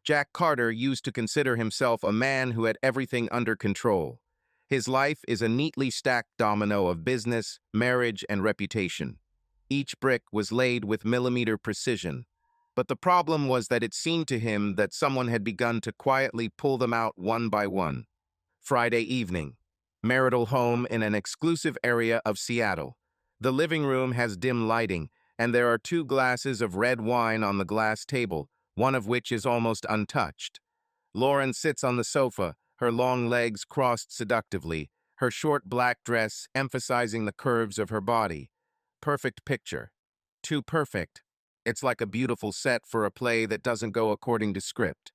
Jack Carter used to consider himself a man who had everything under control. His life is a neatly stacked domino of business, marriage, and reputation. Each brick was laid with millimeter precision. But the problem was that it seemed to him that someone had begun to quietly pull them out one by one. Friday evening. Marital home in an exclusive area of Seattle. The living room has dim lighting, and there are two glasses of red wine on the glass table, one of which is almost untouched. Lauren sits on the sofa, her long legs crossed seductively, her short black dress emphasizing the curves of her body. Perfect picture. Too perfect. It's like a beautiful set for a play that doesn't go according to script.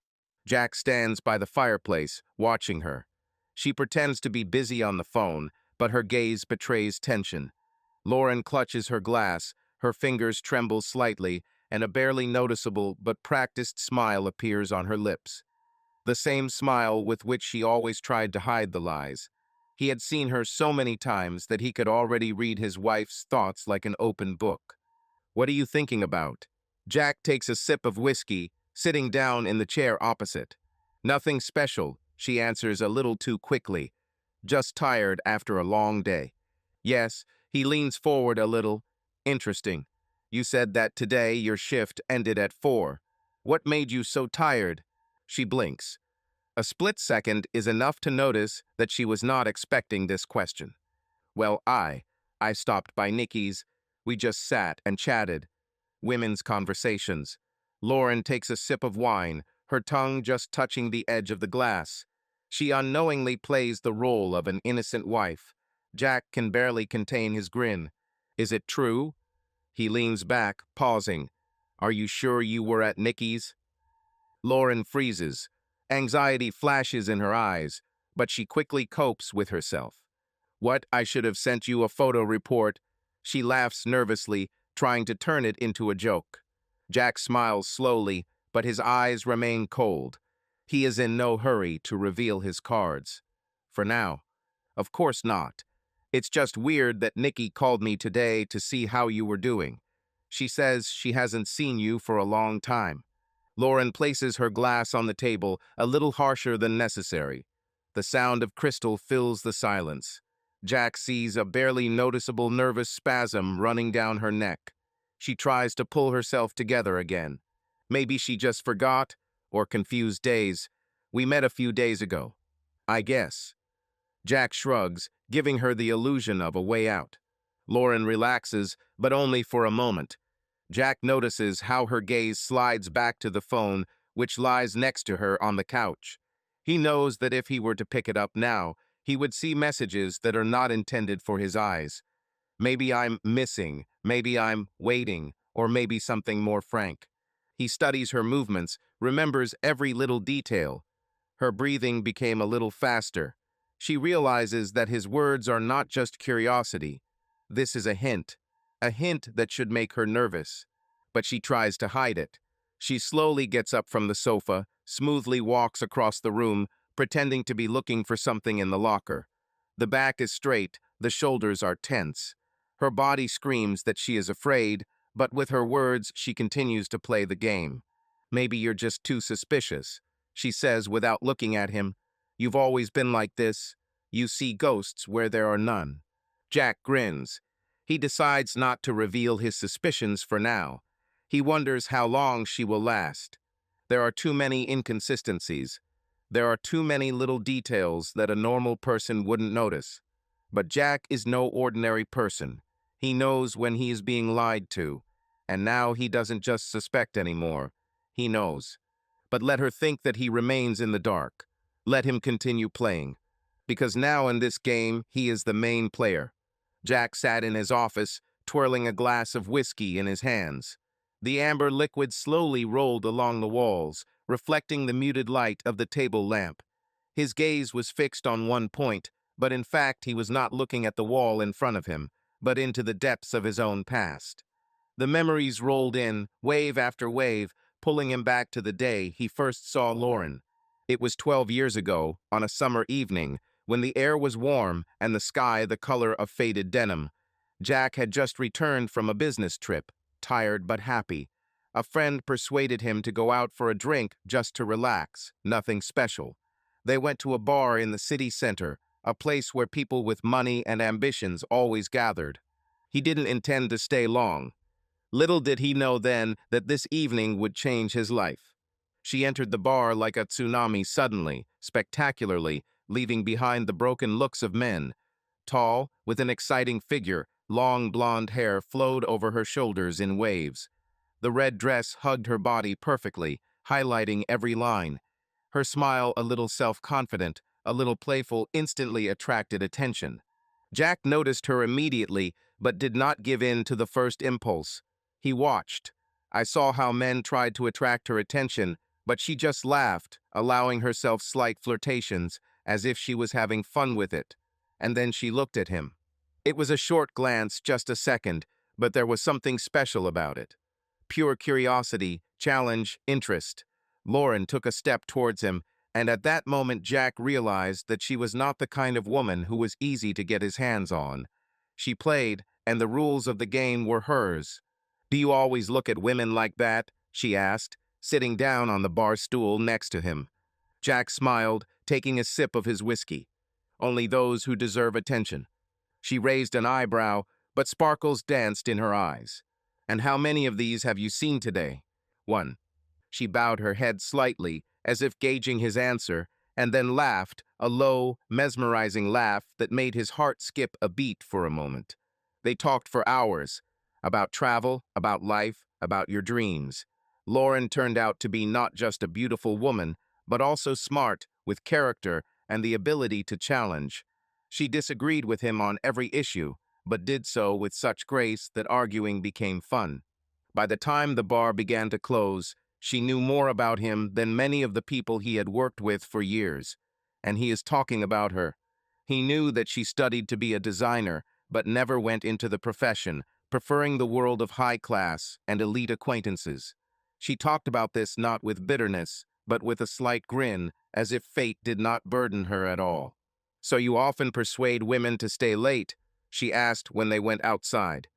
Jack stands by the fireplace, watching her. She pretends to be busy on the phone, but her gaze betrays tension. Lauren clutches her glass, her fingers tremble slightly, and a barely noticeable but practiced smile appears on her lips. The same smile with which she always tried to hide the lies. He had seen her so many times that he could already read his wife's thoughts like an open book. "What are you thinking about?" Jack takes a sip of whiskey, sitting down in the chair opposite. "Nothing special," she answers a little too quickly. "Just tired after a long day." "Yes," he leans forward a little. "Interesting. You said that today your shift ended at 4. What made you so tired?" She blinks. A split second is enough to notice that she was not expecting this question. "Well, I stopped by Nikki's. We just sat and chatted." Women's conversations. Lauren takes a sip of wine, her tongue just touching the edge of the glass. She unknowingly plays the role of an innocent wife. Jack can barely contain his grin. "Is it true?" He leans back, pausing. "Are you sure you were at Nikki's?" Lauren freezes. Anxiety flashes in her eyes, but she quickly copes with herself. "What, I should have sent you a photo report." She laughs nervously, trying to turn it into a joke. Jack smiles slowly, but his eyes remain cold. He is in no hurry to reveal his cards. For now. "Of course not. It's just weird that Nikki called me today to see how you were doing. She says she hasn't seen you for a long time." Lauren places her glass on the table, a little harsher than necessary. The sound of crystal fills the silence. Jack sees a barely noticeable nervous spasm running down her neck. She tries to pull herself together again. Maybe she just forgot, or confused days. "We met a few days ago, I guess." Jack shrugs, giving her the illusion of a way out. Lauren relaxes, but only for a moment. Jack notices how her gaze slides back to the phone, which lies next to her on the couch. He knows that if he were to pick it up now, he would see messages that are not intended for his eyes. "Maybe I'm missing, maybe I'm waiting, or maybe something more frank." He studies her movements, remembers every little detail. Her breathing became a little faster. She realizes that his words are not just curiosity. This is a hint that should make her nervous. But she tries to hide it. She slowly gets up from the sofa, smoothly walks across the room, pretending to be looking for something in the locker. The back is straight, the shoulders are tense. Her body screams that she is afraid, but with her words she continues to play the game. "Maybe you're just too suspicious," she says without looking at him. "You've always been like this. You see ghosts where there are none." Jack grins. He decides not to reveal his suspicions for now. He wonders how long she will last. There are too many inconsistencies. There are too many little details that a normal person wouldn't notice. But Jack is no ordinary person. He knows when he is being lied to. And now he doesn't just suspect anymore. He knows. But let her think that he remains in the dark. Let him continue playing. Because now in this game, he is the main player. Jack sat in his office, twirling a glass of whiskey in his hands. The amber liquid slowly rolled along the walls, reflecting the muted light of the table lamp. His gaze was fixed on one point, but in fact he was not looking at the wall in front of him, but into the depths of his own past. The memories rolled in, wave after wave, pulling him back to the day he first saw Lauren. It was 12 years ago, on a summer evening, when the air was warm and the sky the color of faded denim. Jack had just returned from a business trip, tired but happy. A friend persuaded him to go out for a drink just to relax, nothing special. They went to a bar in the city center, a place where people with money and ambitions always gathered. He didn't intend to stay long. Little did he know then that this evening would change his life. She entered the bar like a tsunami suddenly, spectacularly, leaving behind the broken looks of men. Tall, with an exciting figure, long blonde hair flowed over her shoulders in waves. The red dress hugged her body perfectly, highlighting every line. Her smile, a little self-confident, a little playful, instantly attracted attention. Jack noticed her immediately, but did not give in to the first impulse. He watched. I saw how men tried to attract her attention, but she just laughed, allowing herself slight flirtations, as if she was having fun with it. And then she looked at him. It was a short glance, just a second, but there was something special about it. Pure curiosity, challenge, interest. Lauren took a step towards him, and at that moment Jack realized that she was not the kind of woman who was easy to get his hands on. She played, and the rules of the game were hers. "Do you always look at women like that?" she asked, sitting down on the bar stool next to him. Jack smiled, taking a sip of his whiskey. "Only those who deserve attention." She raised an eyebrow, but sparkles danced in her eyes. "And how many of these have you seen today?" "One." She bowed her head slightly, as if gauging his answer, and then laughed, a low, mesmerizing laugh that made his heart skip a beat for a moment. They talked for hours, about travel, about life, about your dreams. Lauren turned out to be not just a beautiful woman, but also smart, with character, and the ability to challenge. She disagreed with him on every issue, but did so with such grace that arguing became fun. By the time the bar began to close, she knew more about him than many of the people he had worked with for years. And he is talking about her. He knew that she studied to be a designer, but never went into the profession, preferring the world of high class and elite acquaintances. She talked about this not with bitterness, but with a slight grin, as if fate did not burden her at all. "So you often persuade women to stay late?" she asked when they went outside.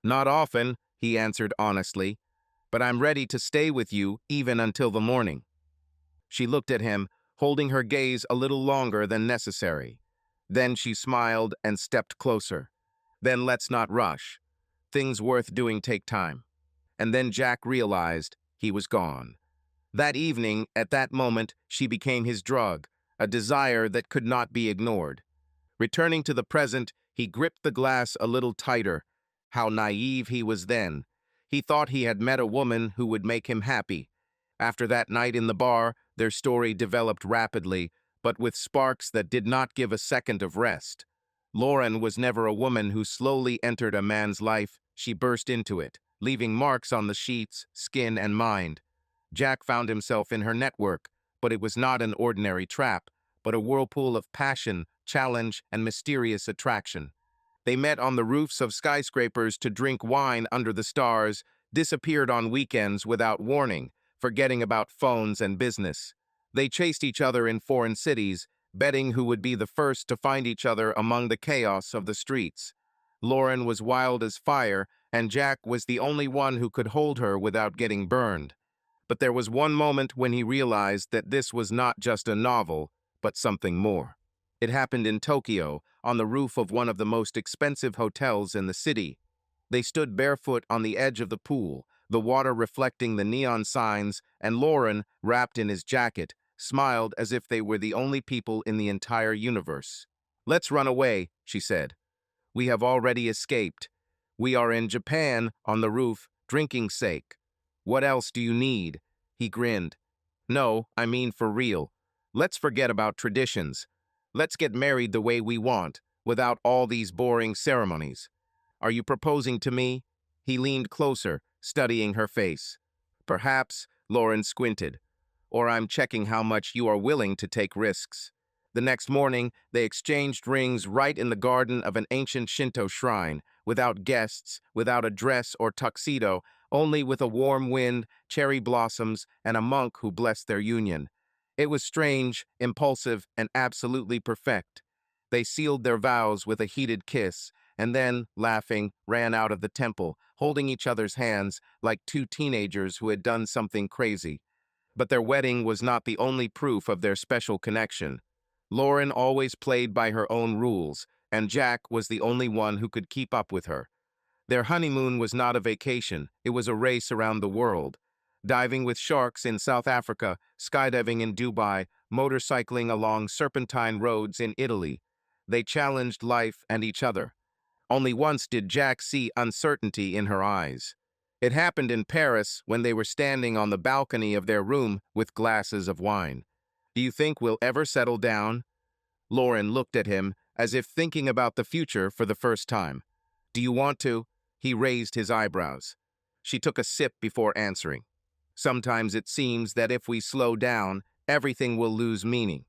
"Not often," he answered honestly, "but I'm ready to stay with you even until the morning." She looked at him, holding her gaze a little longer than necessary. Then she smiled and stepped closer. "Then let's not rush. Things worth doing take time." And then Jack realized he was gone. That evening, at that moment, she became his drug, a desire that could not be ignored. Returning to the present, he gripped the glass a little tighter. How naive he was then. He thought he had met a woman who would make him happy. After that night in the bar, their story developed rapidly, but with sparks that did not give a second of rest. Lauren was never a woman who slowly entered a man's life. She burst into it, leaving marks on the sheets, skin, and mind. Jack found himself in her network, but it was not an ordinary trap, but a whirlpool of passion, challenge, and mysterious attraction. They met on the roofs of skyscrapers to drink wine under the stars, disappeared on weekends without warning, forgetting about phones and business. They chased each other in foreign cities, betting who would be the first to find each other among the chaos of the streets. Lauren was wild as fire, and Jack was the only one who could hold her without getting burned. But there was one moment when he realized that this was not just a novel, but something more. It happened in Tokyo, on the roof of one of the most expensive hotels in the city. They stood barefoot on the edge of the pool, the water reflecting the neon signs, and Lauren, wrapped in his jacket, smiled as if they were the only people in the entire universe. "Let's run away," she said. "We have already escaped. We are in Japan, on the roof, drinking sake. What else do you need?" He grinned. "No, I mean for real. Let's forget about traditions. Let's get married the way we want, without all these boring ceremonies. Are you proposing to me?" He leaned closer, studying her face. "Perhaps," Lauren squinted, "or I'm checking how much you are willing to take risks." The next morning, they exchanged rings right in the garden of an ancient Shinto shrine, without guests, without a dress or tuxedo, only with a warm wind, cherry blossoms, and a monk who blessed their union. It was strange, impulsive, and absolutely perfect. They sealed their vows with a heated kiss, and then, laughing, ran out of the temple, holding each other's hands like two teenagers who had done something crazy. But their wedding was not the only proof of their special connection. Lauren always played by her own rules, and Jack was the only one who could keep up with her. Their honeymoon was not a vacation, it was a race around the world. Diving with sharks in South Africa, skydiving in Dubai, motorcycling along serpentine roads in Italy. They challenged life and each other. Only once did Jack see uncertainty in her eyes. It happened in Paris when they were standing on the balcony of their room with glasses of wine. "Do you think we'll ever settle down?" Lauren looked at him as if thinking about the future for the first time. "Do you want to?" He raised his eyebrows. She took a sip before answering. "Sometimes it seems that if we slow down, everything will lose meaning."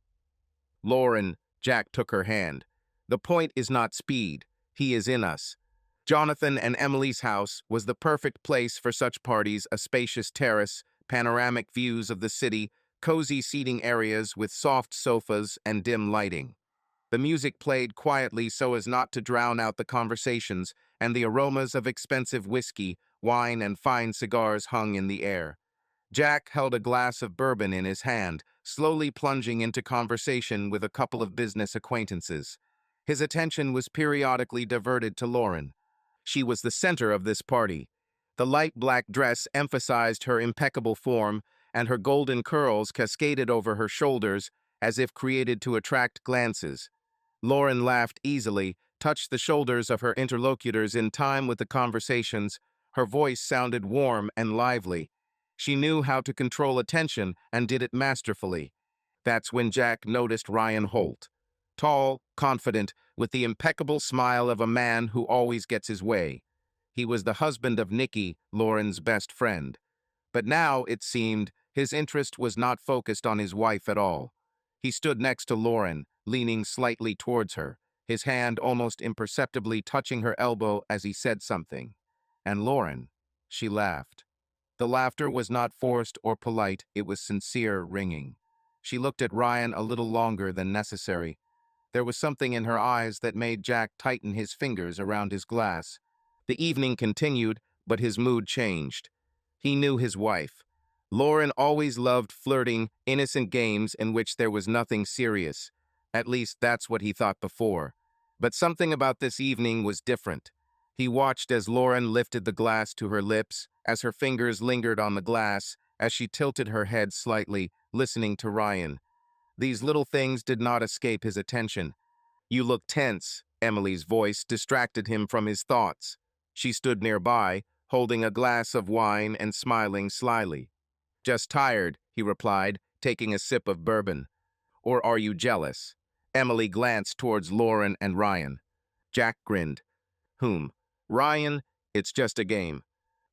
"Lauren," Jack took her hand. "The point is not speed. He is in us." Jonathan and Emily's house was the perfect place for such parties, a spacious terrace, panoramic views of the city, cozy seating areas with soft sofas and dim lighting. The music played quietly so as not to drown out the conversations, and the aromas of expensive whiskey, wine, and fine cigars hung in the air. Jack held a glass of bourbon in his hand, slowly plunging into conversation with a couple of business acquaintances. His attention was periodically diverted to Lauren. She was the center of this party. The light black dress emphasized her impeccable form, and her golden curls cascaded over her shoulders as if created to attract glances. Lauren laughed easily, touched the shoulders of her interlocutors in time with the conversations. Her voice sounded warm and lively. She knew how to control attention and did it masterfully. That's when Jack noticed Ryan Holt. Tall, confident, with the impeccable smile of a man who always gets his way. He was the husband of Nikki, Lauren's best friend. But now, it seemed, his interest was not focused on his wife at all. He stood next to Lauren, leaning slightly towards her, his hand almost imperceptibly touching her elbow as he said something. And Lauren, she laughed. The laughter was not forced or polite, it was sincere, ringing. She looked at Ryan a little longer than necessary. There was something in her eyes that made Jack tighten his fingers around his glass. The evening continued, but his mood changed. He knew his wife. Lauren always loved flirting, innocent games in which there was nothing serious. At least that's what he thought before. But something about this evening was different. He watched as Lauren lifted the glass to her lips, as her fingers lingered on the glass, as she tilted her head slightly, listening to Ryan. These little things did not escape his attention. "You look tense," Emily's voice distracted him from his thoughts. She stood nearby, holding a glass of wine and smiling slyly. "Just tired," he replied, taking a sip of bourbon. "Or are you jealous?" Emily glanced towards Lauren and Ryan. Jack grinned. "Whom? Ryan? It's just a game."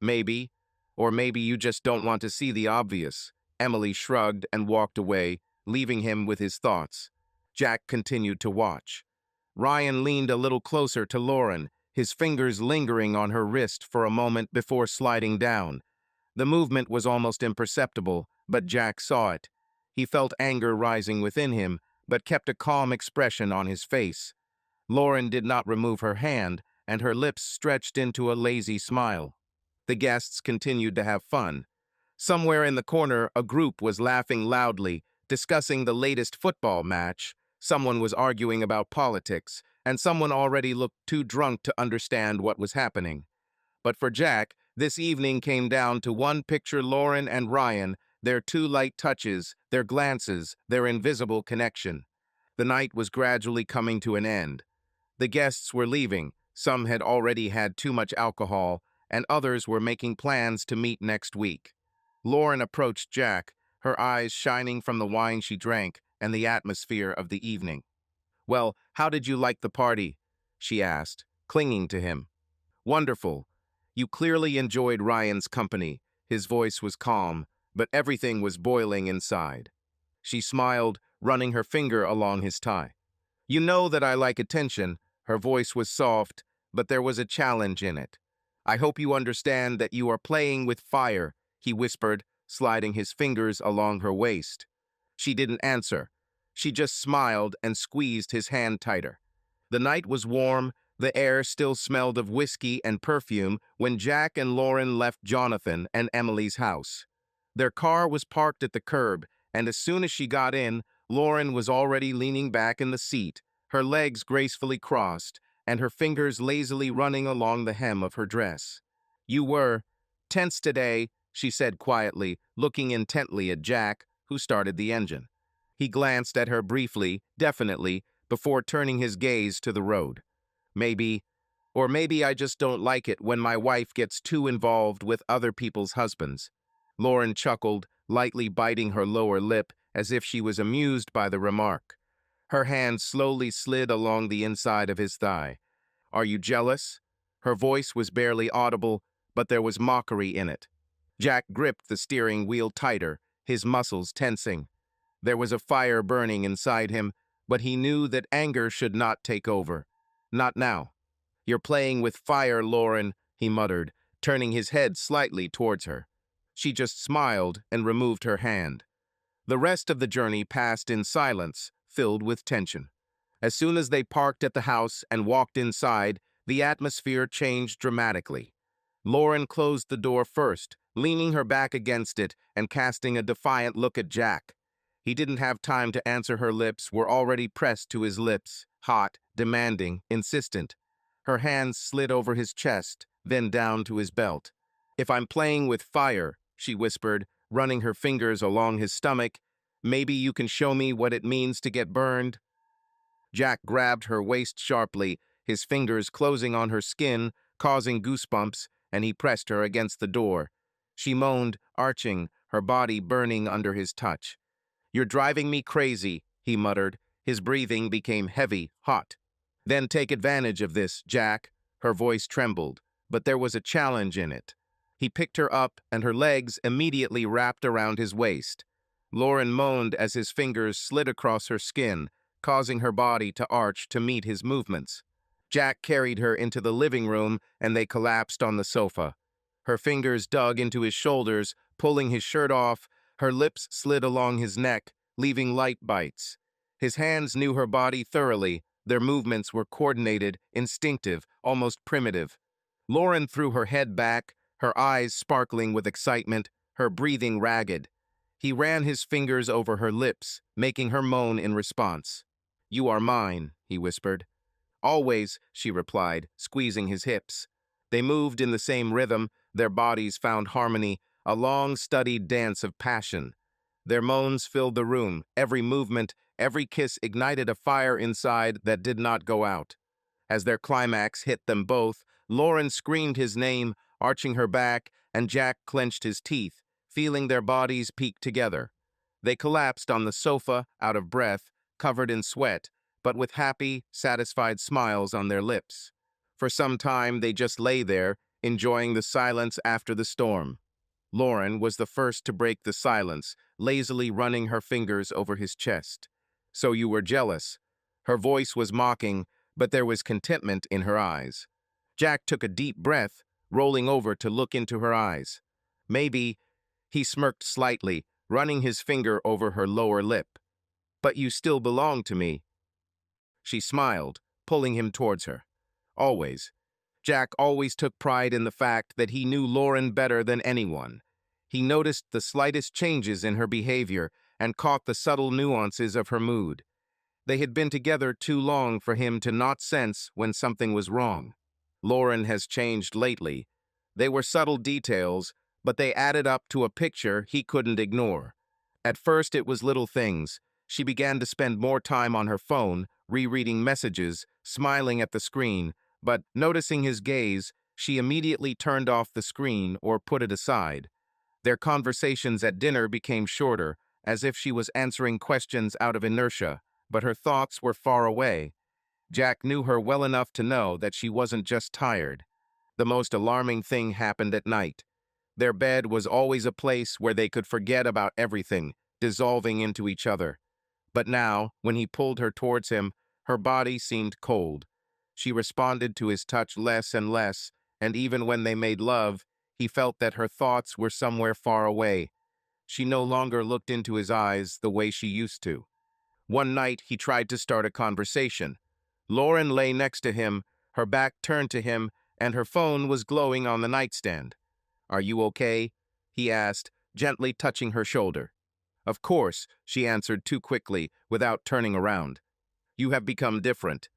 "Maybe. Or maybe you just don't want to see the obvious." Emily shrugged and walked away, leaving him with his thoughts. Jack continued to watch. Ryan leaned a little closer to Lauren, his fingers lingering on her wrist for a moment before sliding down. The movement was almost imperceptible, but Jack saw it. He felt anger rising within him, but kept a calm expression on his face. Lauren did not remove her hand, and her lips stretched into a lazy smile. The guests continued to have fun. Somewhere in the corner, a group was laughing loudly, discussing the latest football match. Someone was arguing about politics, and someone already looked too drunk to understand what was happening. But for Jack, this evening came down to one picture: Lauren and Ryan, their two light touches, their glances, their invisible connection. The night was gradually coming to an end. The guests were leaving. Some had already had too much alcohol, and others were making plans to meet next week. Lauren approached Jack, her eyes shining from the wine she drank and the atmosphere of the evening. "Well, how did you like the party?" she asked, clinging to him. "Wonderful. You clearly enjoyed Ryan's company." His voice was calm, but everything was boiling inside. She smiled, running her finger along his tie. "You know that I like attention." Her voice was soft, but there was a challenge in it. "I hope you understand that you are playing with fire," he whispered, sliding his fingers along her waist. She didn't answer. She just smiled and squeezed his hand tighter. The night was warm, The air still smelled of whiskey and perfume when Jack and Lauren left Jonathan and Emily's house. Their car was parked at the curb, and as soon as she got in, Lauren was already leaning back in the seat, her legs gracefully crossed, and her fingers lazily running along the hem of her dress. "You were tense today," she said quietly, looking intently at Jack, who started the engine. He glanced at her briefly, definitely, before turning his gaze to the road. Maybe, or maybe I just don't like it when my wife gets too involved with other people's husbands. Lauren chuckled, lightly biting her lower lip as if she was amused by the remark. Her hand slowly slid along the inside of his thigh. "Are you jealous?" Her voice was barely audible, but there was mockery in it. Jack gripped the steering wheel tighter, his muscles tensing. There was a fire burning inside him, but he knew that anger should not take over. Not now. "You're playing with fire, Lauren," he muttered, turning his head slightly towards her. She just smiled and removed her hand. The rest of the journey passed in silence, filled with tension. As soon as they parked at the house and walked inside, the atmosphere changed dramatically. Lauren closed the door first, leaning her back against it and casting a defiant look at Jack. He didn't have time to answer. Her lips were already pressed to his lips, hot, demanding, insistent. Her hands slid over his chest, then down to his belt. "If I'm playing with fire," she whispered, running her fingers along his stomach, "maybe you can show me what it means to get burned." Jack grabbed her waist sharply, his fingers closing on her skin, causing goosebumps, and he pressed her against the door. She moaned, arching, her body burning under his touch. "You're driving me crazy," he muttered. His breathing became heavy, hot. "Then take advantage of this, Jack." Her voice trembled, but there was a challenge in it. He picked her up, and her legs immediately wrapped around his waist. Lauren moaned as his fingers slid across her skin, causing her body to arch to meet his movements. Jack carried her into the living room, and they collapsed on the sofa. Her fingers dug into his shoulders, pulling his shirt off. Her lips slid along his neck, leaving light bites. His hands knew her body thoroughly. Their movements were coordinated, instinctive, almost primitive. Lauren threw her head back, her eyes sparkling with excitement, her breathing ragged. He ran his fingers over her lips, making her moan in response. "You are mine," he whispered. "Always," she replied, squeezing his hips. They moved in the same rhythm, their bodies found harmony, a long-studied dance of passion. Their moans filled the room, every movement, every kiss ignited a fire inside that did not go out. As their climax hit them both, Lauren screamed his name, arching her back, and Jack clenched his teeth, feeling their bodies peak together. They collapsed on the sofa, out of breath, covered in sweat, but with happy, satisfied smiles on their lips. For some time, they just lay there, enjoying the silence after the storm. Lauren was the first to break the silence, lazily running her fingers over his chest. "So you were jealous." Her voice was mocking, but there was contentment in her eyes. Jack took a deep breath, rolling over to look into her eyes. "Maybe," he smirked slightly, running his finger over her lower lip. "But you still belong to me." She smiled, pulling him towards her. Always. Jack always took pride in the fact that he knew Lauren better than anyone. He noticed the slightest changes in her behavior and caught the subtle nuances of her mood. They had been together too long for him to not sense when something was wrong. Lauren has changed lately. They were subtle details, but they added up to a picture he couldn't ignore. At first, it was little things. She began to spend more time on her phone, rereading messages, smiling at the screen, but noticing his gaze, she immediately turned off the screen or put it aside. Their conversations at dinner became shorter, as if she was answering questions out of inertia, but her thoughts were far away. Jack knew her well enough to know that she wasn't just tired. The most alarming thing happened at night. Their bed was always a place where they could forget about everything, dissolving into each other. But now, when he pulled her towards him, her body seemed cold. She responded to his touch less and less, and even when they made love, he felt that her thoughts were somewhere far away. She no longer looked into his eyes the way she used to. One night, he tried to start a conversation. Lauren lay next to him, Her back turned to him, and her phone was glowing on the nightstand. "Are you okay?" he asked, gently touching her shoulder. "Of course," she answered too quickly, without turning around. "You have become different."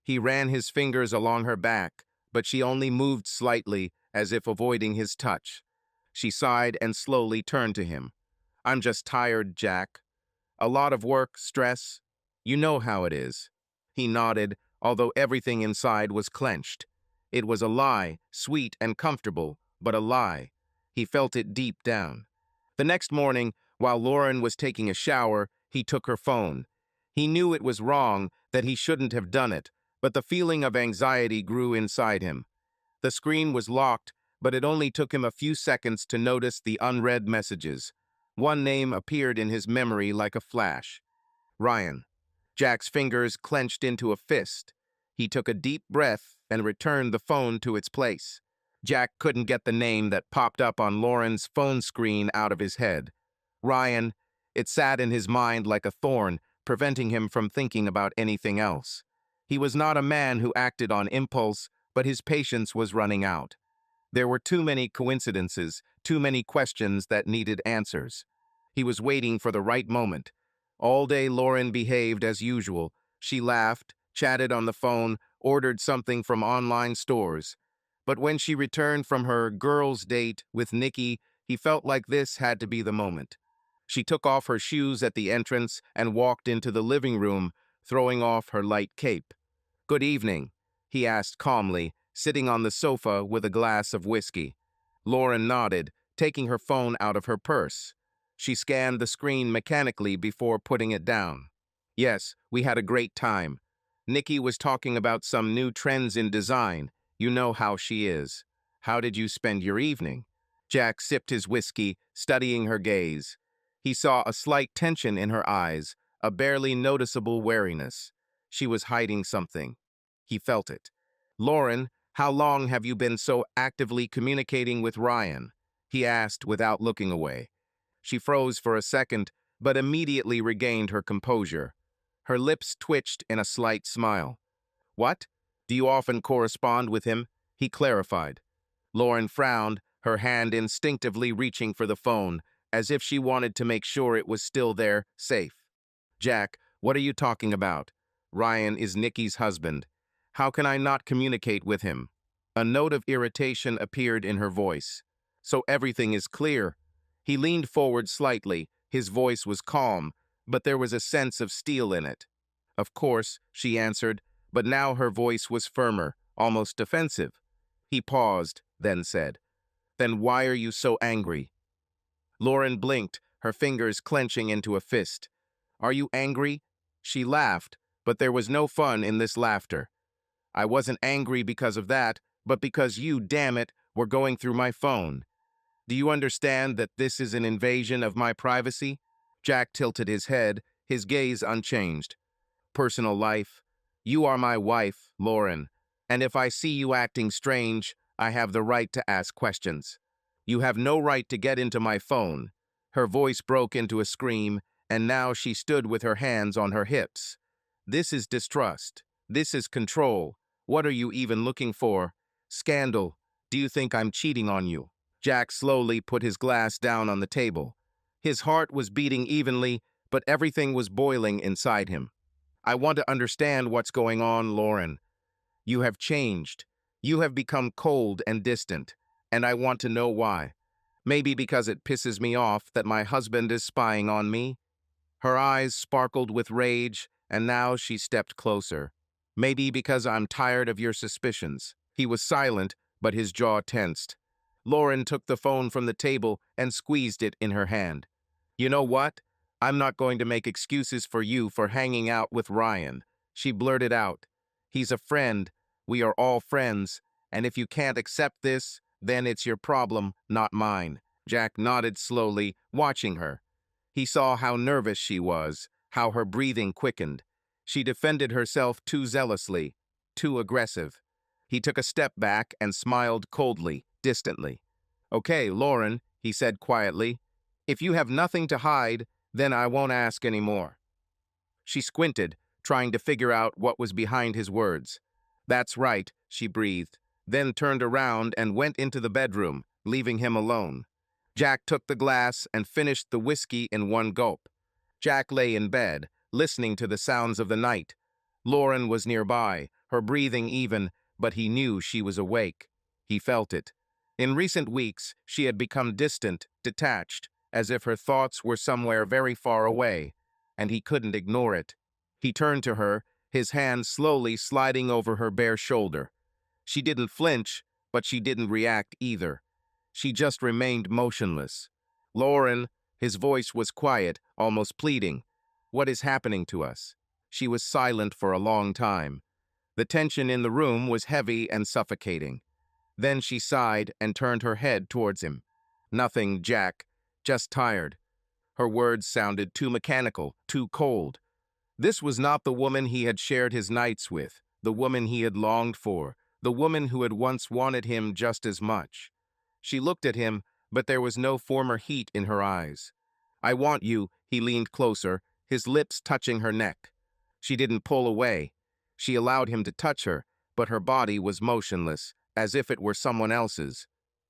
He ran his fingers along her back, but she only moved slightly, as if avoiding his touch. She sighed and slowly turned to him. "I'm just tired, Jack. A lot of work, stress. You know how it is." He nodded, although everything inside was clenched. It was a lie, sweet and comfortable, but a lie. He felt it deep down. The next morning, while Lauren was taking a shower, he took her phone. He knew it was wrong, that he shouldn't have done it, but the feeling of anxiety grew inside him. The screen was locked, but it only took him a few seconds to notice the unread messages. One name appeared in his memory like a flash. Ryan. Jack's fingers clenched into a fist. He took a deep breath and returned the phone to its place. Jack couldn't get the name that popped up on Lauren's phone screen out of his head. Ryan. It sat in his mind like a thorn, preventing him from thinking about anything else. He was not a man who acted on impulse, but his patience was running out. There were too many coincidences, too many questions that needed answers. He was waiting for the right moment. All day Lauren behaved as usual. She laughed, chatted on the phone, ordered something from online stores. But when she returned from her girls' date with Nikki, he felt like this had to be the moment. She took off her shoes at the entrance and walked into the living room, throwing off her light cape. "Good evening," he asked calmly, sitting on the sofa with a glass of whiskey. Lauren nodded, taking her phone out of her purse. She scanned the screen mechanically before putting it down. "Yes, we had a great time. Nikki was talking about some new trends in design. You know how she is. How did you spend your evening?" Jack sipped his whiskey, studying her gaze. He saw a slight tension in her eyes, a barely noticeable wariness. She was hiding something. He felt it. "Lauren, how long have you been so actively communicating with Ryan?" he asked without looking away. She froze for a second, but immediately regained her composure. Her lips twitched in a slight smile. "What? Do you often correspond with him?" he clarified. Lauren frowned, her hand instinctively reaching for the phone, as if she wanted to make sure it was still there, safe. "Jack, what are you talking about? Ryan is Nikki's husband. How can I not communicate with him?" A note of irritation appeared in her voice. "So everything is clear." He leaned forward slightly. His voice was calm, but there was a sense of steel in it. "Of course," she answered, but now her voice was firmer, almost defensive. He paused, then said, "Then why are you so angry?" Lauren blinked, her fingers clenching into a fist. "Are you angry?" She laughed, but there was no fun in this laughter. "I wasn't angry because of that, but because you, damn it, were going through my phone. Do you understand that this is an invasion of my privacy?" Jack tilted his head, his gaze unchanged. "Personal life. You are my wife, Lauren, and if I see you acting strange, I have the right to ask questions. You have no right to get into my phone." Her voice broke into a scream, and now she stood with her hands on her hips. "This is distrust. This is control. What are you even looking for? Scandal. Do you think I'm cheating on you?" Jack slowly put his glass down on the table. His heart was beating evenly, but everything was boiling inside him. "I want to understand what's going on, Lauren. You have changed. You have become cold and distant, and I want to know why. Maybe because it pisses me off that my husband is spying on me?" Her eyes sparkled with rage, and now she stepped closer. "Maybe because I'm tired of your suspicions." He was silent, but his jaw tensed. Lauren took the phone from the table and squeezed it in her hand. "You know what? I'm not going to make excuses for you for hanging out with Ryan," she blurted out. "He's a friend. We are all friends, and if you can't accept this, then it's your problem, not mine." Jack nodded slowly, watching her. He saw how nervous she was, how her breathing quickened. She defended herself too zealously, too aggressive. He took a step back and smiled coldly, distantly. "Okay, Lauren," he said quietly. "If you have nothing to hide, then I won't ask any more." She squinted, trying to figure out what was behind his words. "That's right," she breathed, then turned around and went into the bedroom, leaving him alone. Jack took the glass and finished the whiskey in one gulp. Jack lay in bed, listening to the sounds of the night. Lauren was nearby, her breathing even, but he knew she was awake. He felt it. In recent weeks, she had become distant, detached, as if her thoughts were somewhere very far away, and he couldn't ignore it. He turned to her, his hand slowly sliding over her bare shoulder. She didn't flinch, but she didn't react either. She just remained motionless. "Lauren," his voice was quiet, almost pleading. "What is happening to us?" She was silent for a long time. The tension in the room was heavy and suffocating. Then she sighed and turned her head towards him. "Nothing, Jack. Just tired." Her words sounded too mechanical, too cold. This was not the woman he had shared his nights with, the woman he had longed for, the woman who had once wanted him just as much. She looked at him, but there was no former heat in her eyes. "I want you," he leaned closer, his lips touching her neck. She didn't pull away. She allowed him to touch her, but her body was motionless, as if it were someone else's.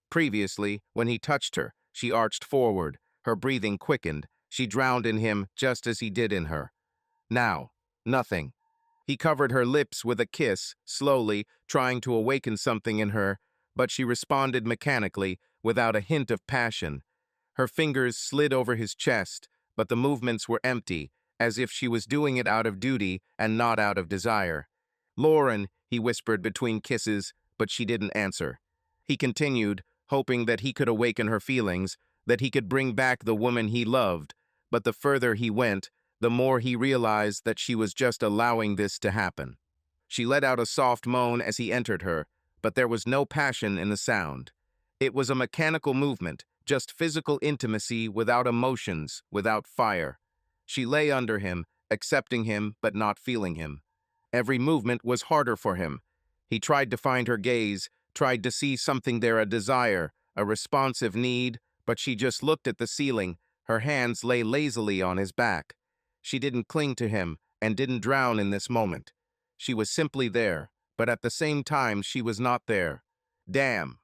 Previously, when he touched her, she arched forward, her breathing quickened, she drowned in him just as he did in her. Now, nothing. He covered her lips with a kiss, slowly, trying to awaken something in her, but she responded mechanically, without a hint of passion. Her fingers slid over his chest, but the movements were empty, as if she was doing it out of duty and not out of desire. "Lauren," he whispered between kisses, but she didn't answer. He continued, hoping that he could awaken her feelings, that he could bring back the woman he loved, but the further he went, the more he realized that she was just allowing this to happen. She let out a soft moan as he entered her, but there was no passion in the sound. It was a mechanical movement, just physical intimacy without emotions, without fire. She lay under him, accepting him but not feeling him. Every movement was harder for him. He tried to find her gaze, tried to see something there, a desire, a responsive need, but she just looked at the ceiling, her hands lay lazily on his back. She didn't cling to him and didn't drown in this moment. She was simply there, but at the same time she was not there. "Damn,"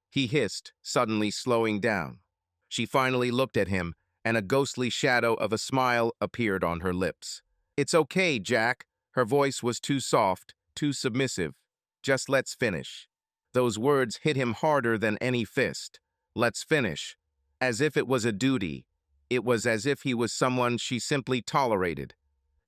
he hissed, suddenly slowing down. She finally looked at him, and a ghostly shadow of a smile appeared on her lips. "It's okay, Jack." Her voice was too soft, too submissive. "Just let's finish." Those words hit him harder than any fist. Let's finish. As if it was a duty. It was as if he was someone she simply tolerated.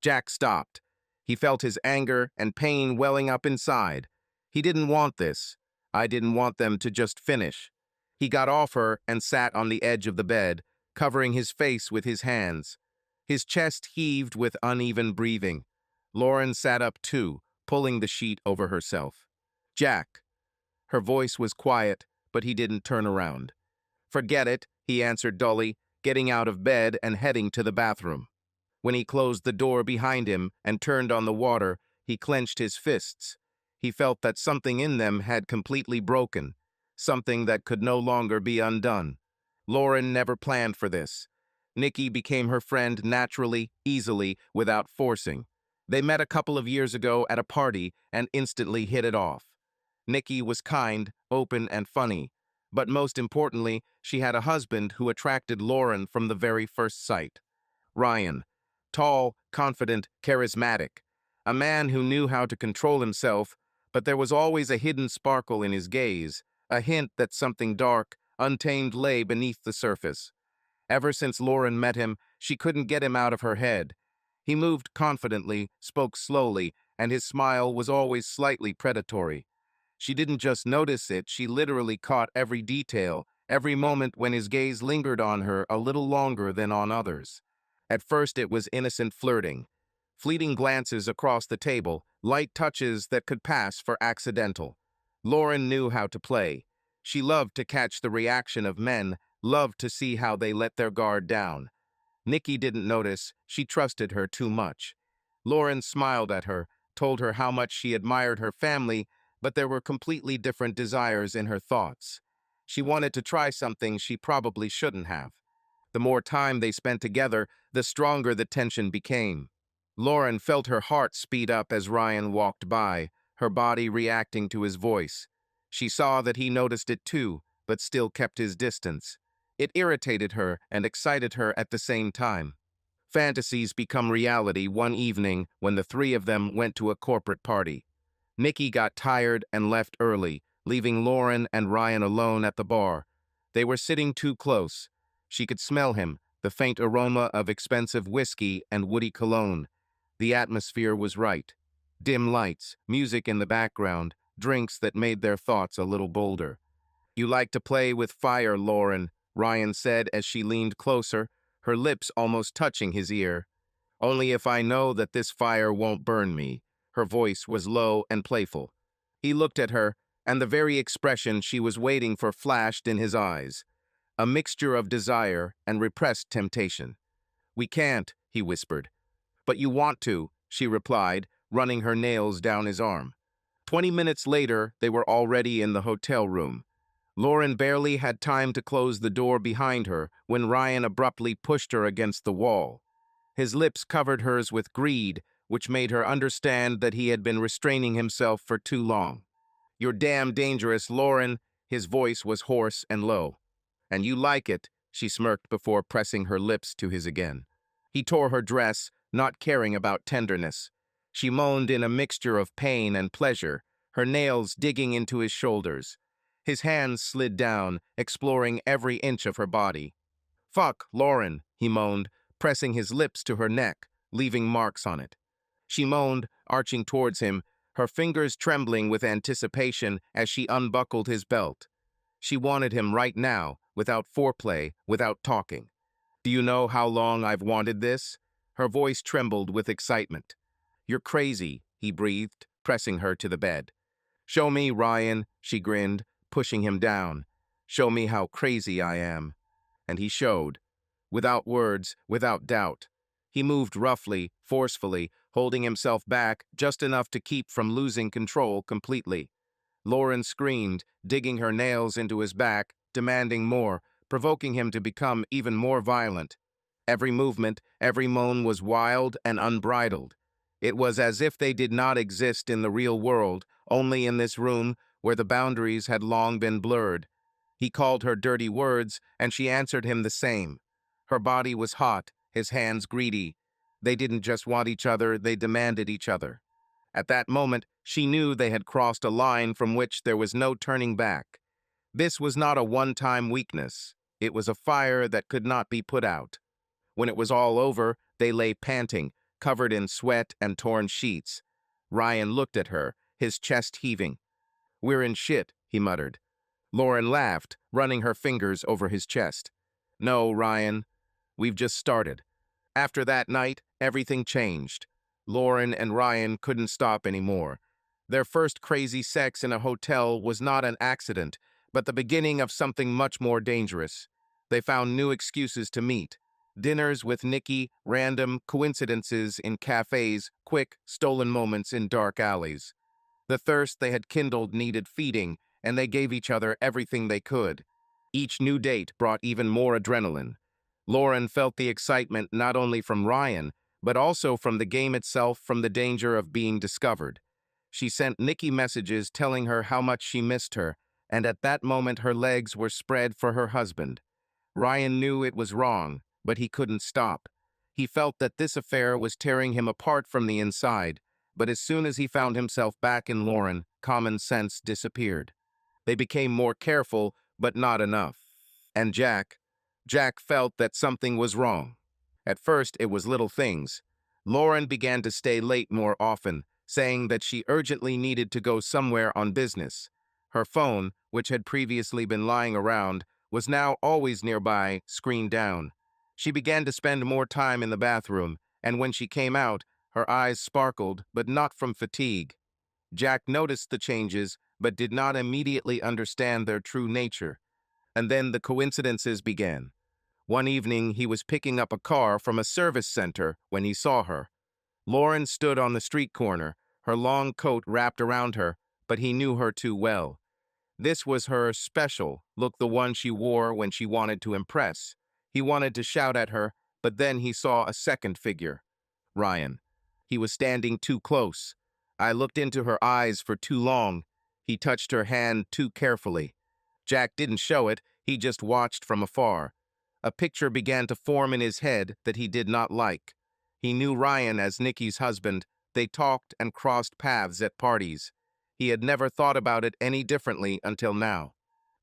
Jack stopped. He felt his anger and pain welling up inside. He didn't want this. I didn't want them to just finish. He got off her and sat on the edge of the bed, covering his face with his hands. His chest heaved with uneven breathing. Lauren sat up too, pulling the sheet over herself. "Jack." Her voice was quiet, but he didn't turn around. "Forget it," he answered dully, getting out of bed and heading to the bathroom. When he closed the door behind him and turned on the water, he clenched his fists. He felt that something in them had completely broken, something that could no longer be undone. Lauren never planned for this. Nikki became her friend naturally, easily, without forcing. They met a couple of years ago at a party and instantly hit it off. Nikki was kind, open, and funny, but most importantly, she had a husband who attracted Lauren from the very first sight. Ryan. Tall, confident, charismatic. A man who knew how to control himself, but there was always a hidden sparkle in his gaze, a hint that something dark, untamed lay beneath the surface. Ever since Lauren met him, she couldn't get him out of her head. He moved confidently, spoke slowly, and his smile was always slightly predatory. She didn't just notice it, she literally caught every detail, every moment when his gaze lingered on her a little longer than on others. At first it was innocent flirting, fleeting glances across the table, light touches that could pass for accidental. Lauren knew how to play. She loved to catch the reaction of men, loved to see how they let their guard down. Nikki didn't notice, she trusted her too much. Lauren smiled at her, told her how much she admired her family, but there were completely different desires in her thoughts. She wanted to try something she probably shouldn't have. The more time they spent together, the stronger the tension became. Lauren felt her heart speed up as Ryan walked by, her body reacting to his voice. She saw that he noticed it too, but still kept his distance. It irritated her and excited her at the same time. Fantasies become reality one evening when the three of them went to a corporate party. Nikki got tired and left early, leaving Lauren and Ryan alone at the bar. They were sitting too close. She could smell him, the faint aroma of expensive whiskey and woody cologne. The atmosphere was right. Dim lights, music in the background, drinks that made their thoughts a little bolder. "You like to play with fire, Lauren," Ryan said as she leaned closer, her lips almost touching his ear. "Only if I know that this fire won't burn me." Her voice was low and playful. He looked at her, and the very expression she was waiting for flashed in his eyes, a mixture of desire and repressed temptation. "We can't," he whispered. "But you want to," she replied, running her nails down his arm. 20 minutes later, they were already in the hotel room. Lauren barely had time to close the door behind her when Ryan abruptly pushed her against the wall. His lips covered hers with greed, which made her understand that he had been restraining himself for too long. "You're damn dangerous, Lauren." His voice was hoarse and low. "And you like it," she smirked before pressing her lips to his again. He tore her dress, not caring about tenderness. She moaned in a mixture of pain and pleasure, her nails digging into his shoulders. His hands slid down, exploring every inch of her body. "Fuck, Lauren," he moaned, pressing his lips to her neck, leaving marks on it. She moaned, arching towards him, her fingers trembling with anticipation as she unbuckled his belt. She wanted him right now, without foreplay, without talking. "Do you know how long I've wanted this?" Her voice trembled with excitement. "You're crazy," he breathed, pressing her to the bed. "Show me, Ryan," she grinned, pushing him down. "Show me how crazy I am." And he showed. Without words, without doubt. He moved roughly, forcefully, holding himself back just enough to keep from losing control completely. Lauren screamed, digging her nails into his back, demanding more, provoking him to become even more violent. Every movement, every moan was wild and unbridled. It was as if they did not exist in the real world, only in this room where the boundaries had long been blurred. He called her dirty words, and she answered him the same. Her body was hot, his hands greedy. They didn't just want each other, they demanded each other. At that moment, she knew they had crossed a line from which there was no turning back. This was not a one-time weakness. It was a fire that could not be put out. When it was all over, they lay panting, covered in sweat and torn sheets. Ryan looked at her, his chest heaving. "We're in shit," he muttered. Lauren laughed, running her fingers over his chest. "No, Ryan, we've just started." After that night, everything changed. Lauren and Ryan couldn't stop anymore. Their first crazy sex in a hotel was not an accident, but the beginning of something much more dangerous. They found new excuses to meet. Dinners with Nikki, random coincidences in cafes, quick, stolen moments in dark alleys. The thirst they had kindled needed feeding, and they gave each other everything they could. Each new date brought even more adrenaline. Lauren felt the excitement not only from Ryan, but also from the game itself, from the danger of being discovered. She sent Nikki messages telling her how much she missed her, and at that moment her legs were spread for her husband. Ryan knew it was wrong, but he couldn't stop. He felt that this affair was tearing him apart from the inside, but as soon as he found himself back in Lauren, common sense disappeared. They became more careful, but not enough. And Jack felt that something was wrong. At first, it was little things. Lauren began to stay late more often, saying that she urgently needed to go somewhere on business. Her phone, which had previously been lying around, was now always nearby, screen down. She began to spend more time in the bathroom, and when she came out, her eyes sparkled, but not from fatigue. Jack noticed the changes, but did not immediately understand their true nature. And then the coincidences began. One evening, he was picking up a car from a service center when he saw her. Lauren stood on the street corner, her long coat wrapped around her, but he knew her too well. This was her special look, the one she wore when she wanted to impress. He wanted to shout at her, but then he saw a second figure. Ryan. He was standing too close. I looked into her eyes for too long. He touched her hand too carefully. Jack didn't show it, he just watched from afar. A picture began to form in his head that he did not like. He knew Ryan as Nikki's husband. They talked and crossed paths at parties. He had never thought about it any differently until now.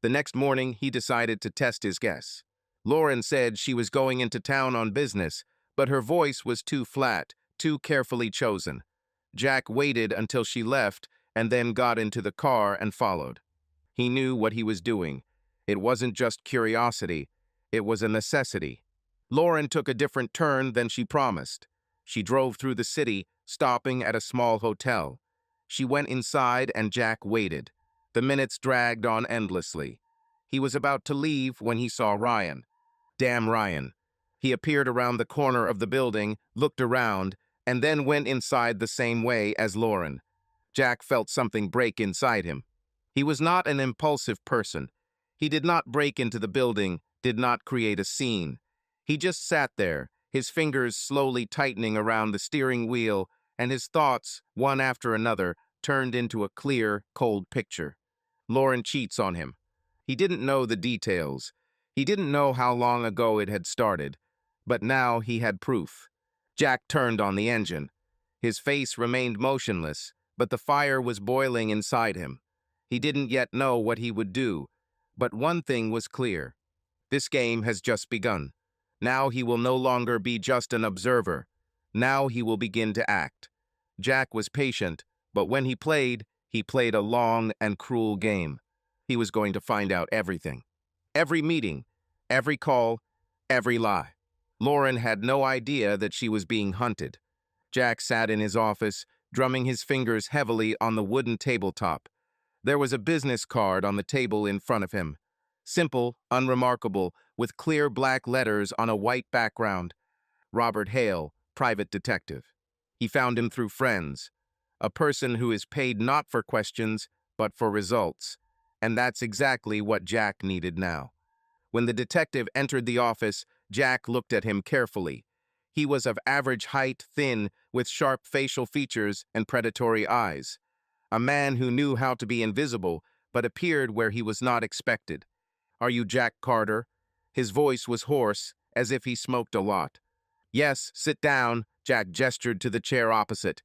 The next morning, he decided to test his guess. Lauren said she was going into town on business, but her voice was too flat, too carefully chosen. Jack waited until she left and then got into the car and followed. He knew what he was doing. It wasn't just curiosity, it was a necessity. Lauren took a different turn than she promised. She drove through the city, stopping at a small hotel. She went inside and Jack waited. The minutes dragged on endlessly. He was about to leave when he saw Ryan. Damn Ryan. He appeared around the corner of the building, looked around, and then went inside the same way as Lauren. Jack felt something break inside him. He was not an impulsive person. He did not break into the building, did not create a scene. He just sat there, his fingers slowly tightening around the steering wheel, and his thoughts, one after another, turned into a clear, cold picture. Lauren cheats on him. He didn't know the details. He didn't know how long ago it had started. But now he had proof. Jack turned on the engine. His face remained motionless, but the fire was boiling inside him. He didn't yet know what he would do. But one thing was clear. This game has just begun. Now he will no longer be just an observer. Now he will begin to act. Jack was patient, but when he played a long and cruel game. He was going to find out everything. Every meeting, every call, every lie. Lauren had no idea that she was being hunted. Jack sat in his office, drumming his fingers heavily on the wooden tabletop. There was a business card on the table in front of him. Simple, unremarkable, with clear black letters on a white background. Robert Hale, private detective. He found him through friends. A person who is paid not for questions, but for results. And that's exactly what Jack needed now. When the detective entered the office, Jack looked at him carefully. He was of average height, thin, with sharp facial features and predatory eyes. A man who knew how to be invisible, but appeared where he was not expected. "Are you Jack Carter?" His voice was hoarse, as if he smoked a lot. "Yes, sit down," Jack gestured to the chair opposite.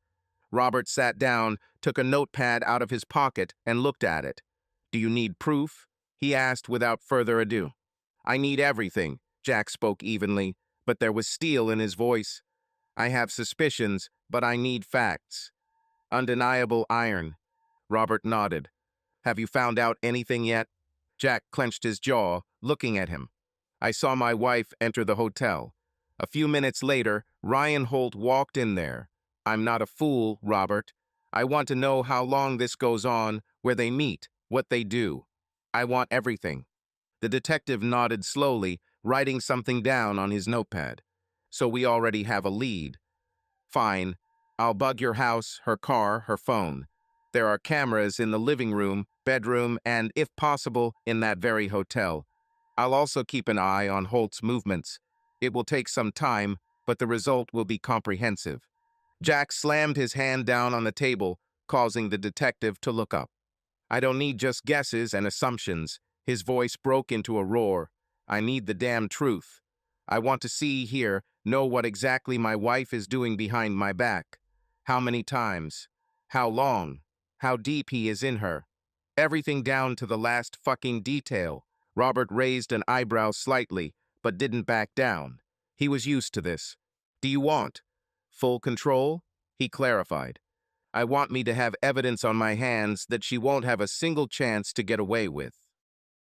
Robert sat down, took a notepad out of his pocket, and looked at it. "Do you need proof?" he asked without further ado. "I need everything," Jack spoke evenly, but there was steel in his voice. "I have suspicions, but I need facts." "Undeniable iron." Robert nodded. "Have you found out anything yet?" Jack clenched his jaw, looking at him. "I saw my wife enter the hotel. A few minutes later, Ryan Holt walked in there. I'm not a fool, Robert. I want to know how long this goes on, where they meet, what they do. I want everything." The detective nodded slowly, writing something down on his notepad. "So we already have a lead." "Fine. I'll bug your house, her car, her phone. There are cameras in the living room, bedroom, and, if possible, in that very hotel. I'll also keep an eye on Holt's movements. It will take some time, but the result will be comprehensive." Jack slammed his hand down on the table, causing the detective to look up. "I don't need just guesses and assumptions." His voice broke into a roar. "I need the damn truth. I want to see, hear, know what exactly my wife is doing behind my back. How many times? How long? How deep he is in her. Everything down to the last fucking detail." Robert raised an eyebrow slightly, but didn't back down. He was used to this. "Do you want full control?" he clarified. "I want me to have evidence on my hands that she won't have a single chance to get away with.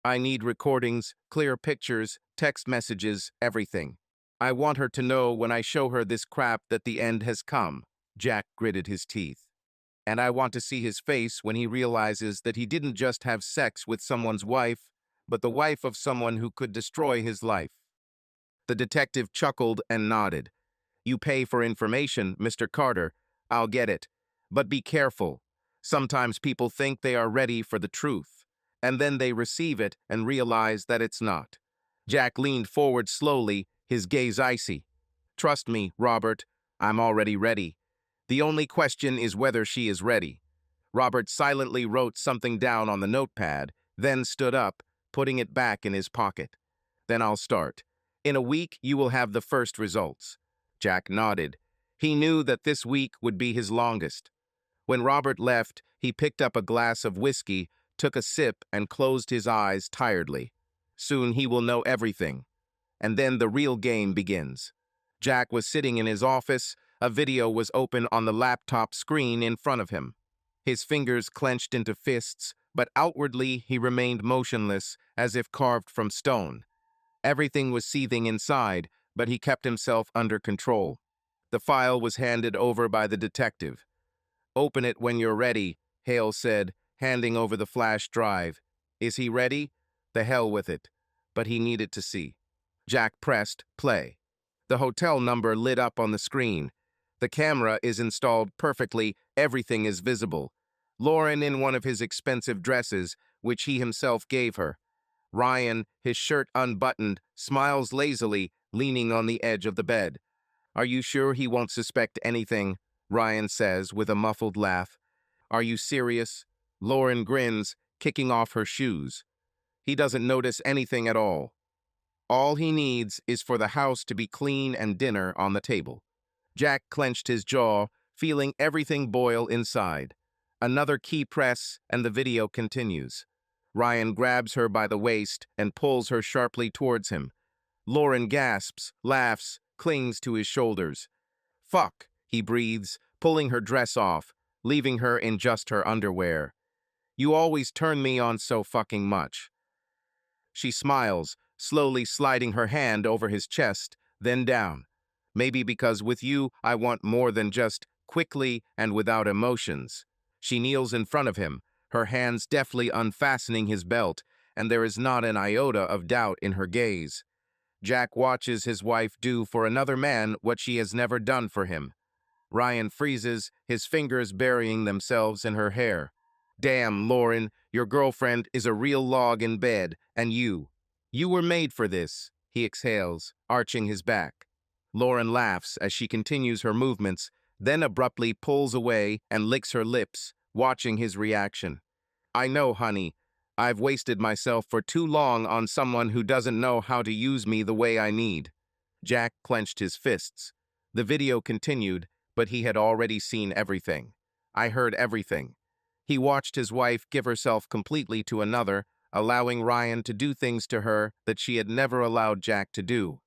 I need recordings, clear pictures, text messages, everything. I want her to know when I show her this crap that the end has come." Jack gritted his teeth. "And I want to see his face when he realizes that he didn't just have sex with someone's wife, but the wife of someone who could destroy his life." The detective chuckled and nodded. "You pay for information, Mr. Carter. I'll get it. But be careful. Sometimes people think they are ready for the truth, and then they receive it and realize that it's not." Jack leaned forward slowly, his gaze icy. "Trust me, Robert. I'm already ready. The only question is whether she is ready. Robert silently wrote something down on the notepad, then stood up, putting it back in his pocket. Then I'll start. In a week, you will have the first results. Jack nodded. He knew that this week would be his longest. When Robert left, he picked up a glass of whiskey, took a sip, and closed his eyes tiredly. Soon he will know everything. And then the real game begins. Jack was sitting in his office. A video was open on the laptop screen in front of him. His fingers clenched into fists, but outwardly he remained motionless, as if carved from stone. Everything was seething inside, but he kept himself under control. The file was handed over by the detective. "Open it when you're ready," Hale said, handing over the flash drive. Is he ready? The hell with it. But he needed to see. Jack pressed play. The hotel number lit up on the screen. The camera is installed perfectly, everything is visible. Lauren in one of his expensive dresses, which he himself gave her. Ryan, his shirt unbuttoned, smiles lazily, leaning on the edge of the bed. "Are you sure he won't suspect anything?" Ryan says with a muffled laugh. "Are you serious?" Lauren grins, kicking off her shoes. He doesn't notice anything at all. All he needs is for the house to be clean and dinner on the table. Jack clenched his jaw, feeling everything boil inside. Another key press, and the video continues. Ryan grabs her by the waist and pulls her sharply towards him. Lauren gasps, laughs, clings to his shoulders. "Fuck," he breathes, pulling her dress off, leaving her in just her underwear. "You always turn me on so fucking much." She smiles, slowly sliding her hand over his chest, then down. "Maybe because with you I want more than just quickly and without emotions." She kneels in front of him, her hands deftly unfastening his belt, and there is not an iota of doubt in her gaze. Jack watches his wife do for another man what she has never done for him. Ryan freezes, his fingers burying themselves in her hair. "Damn, Lauren, your girlfriend is a real log in bed, and you were made for this," he exhales, arching his back. Lauren laughs as she continues her movements, then abruptly pulls away and licks her lips, watching his reaction. "I know, honey. I've wasted myself for too long on someone who doesn't know how to use me the way I need." Jack clenched his fists. The video continued, but he had already seen everything. I heard everything. He watched his wife give herself completely to another, allowing Ryan to do things to her that she had never allowed Jack to do.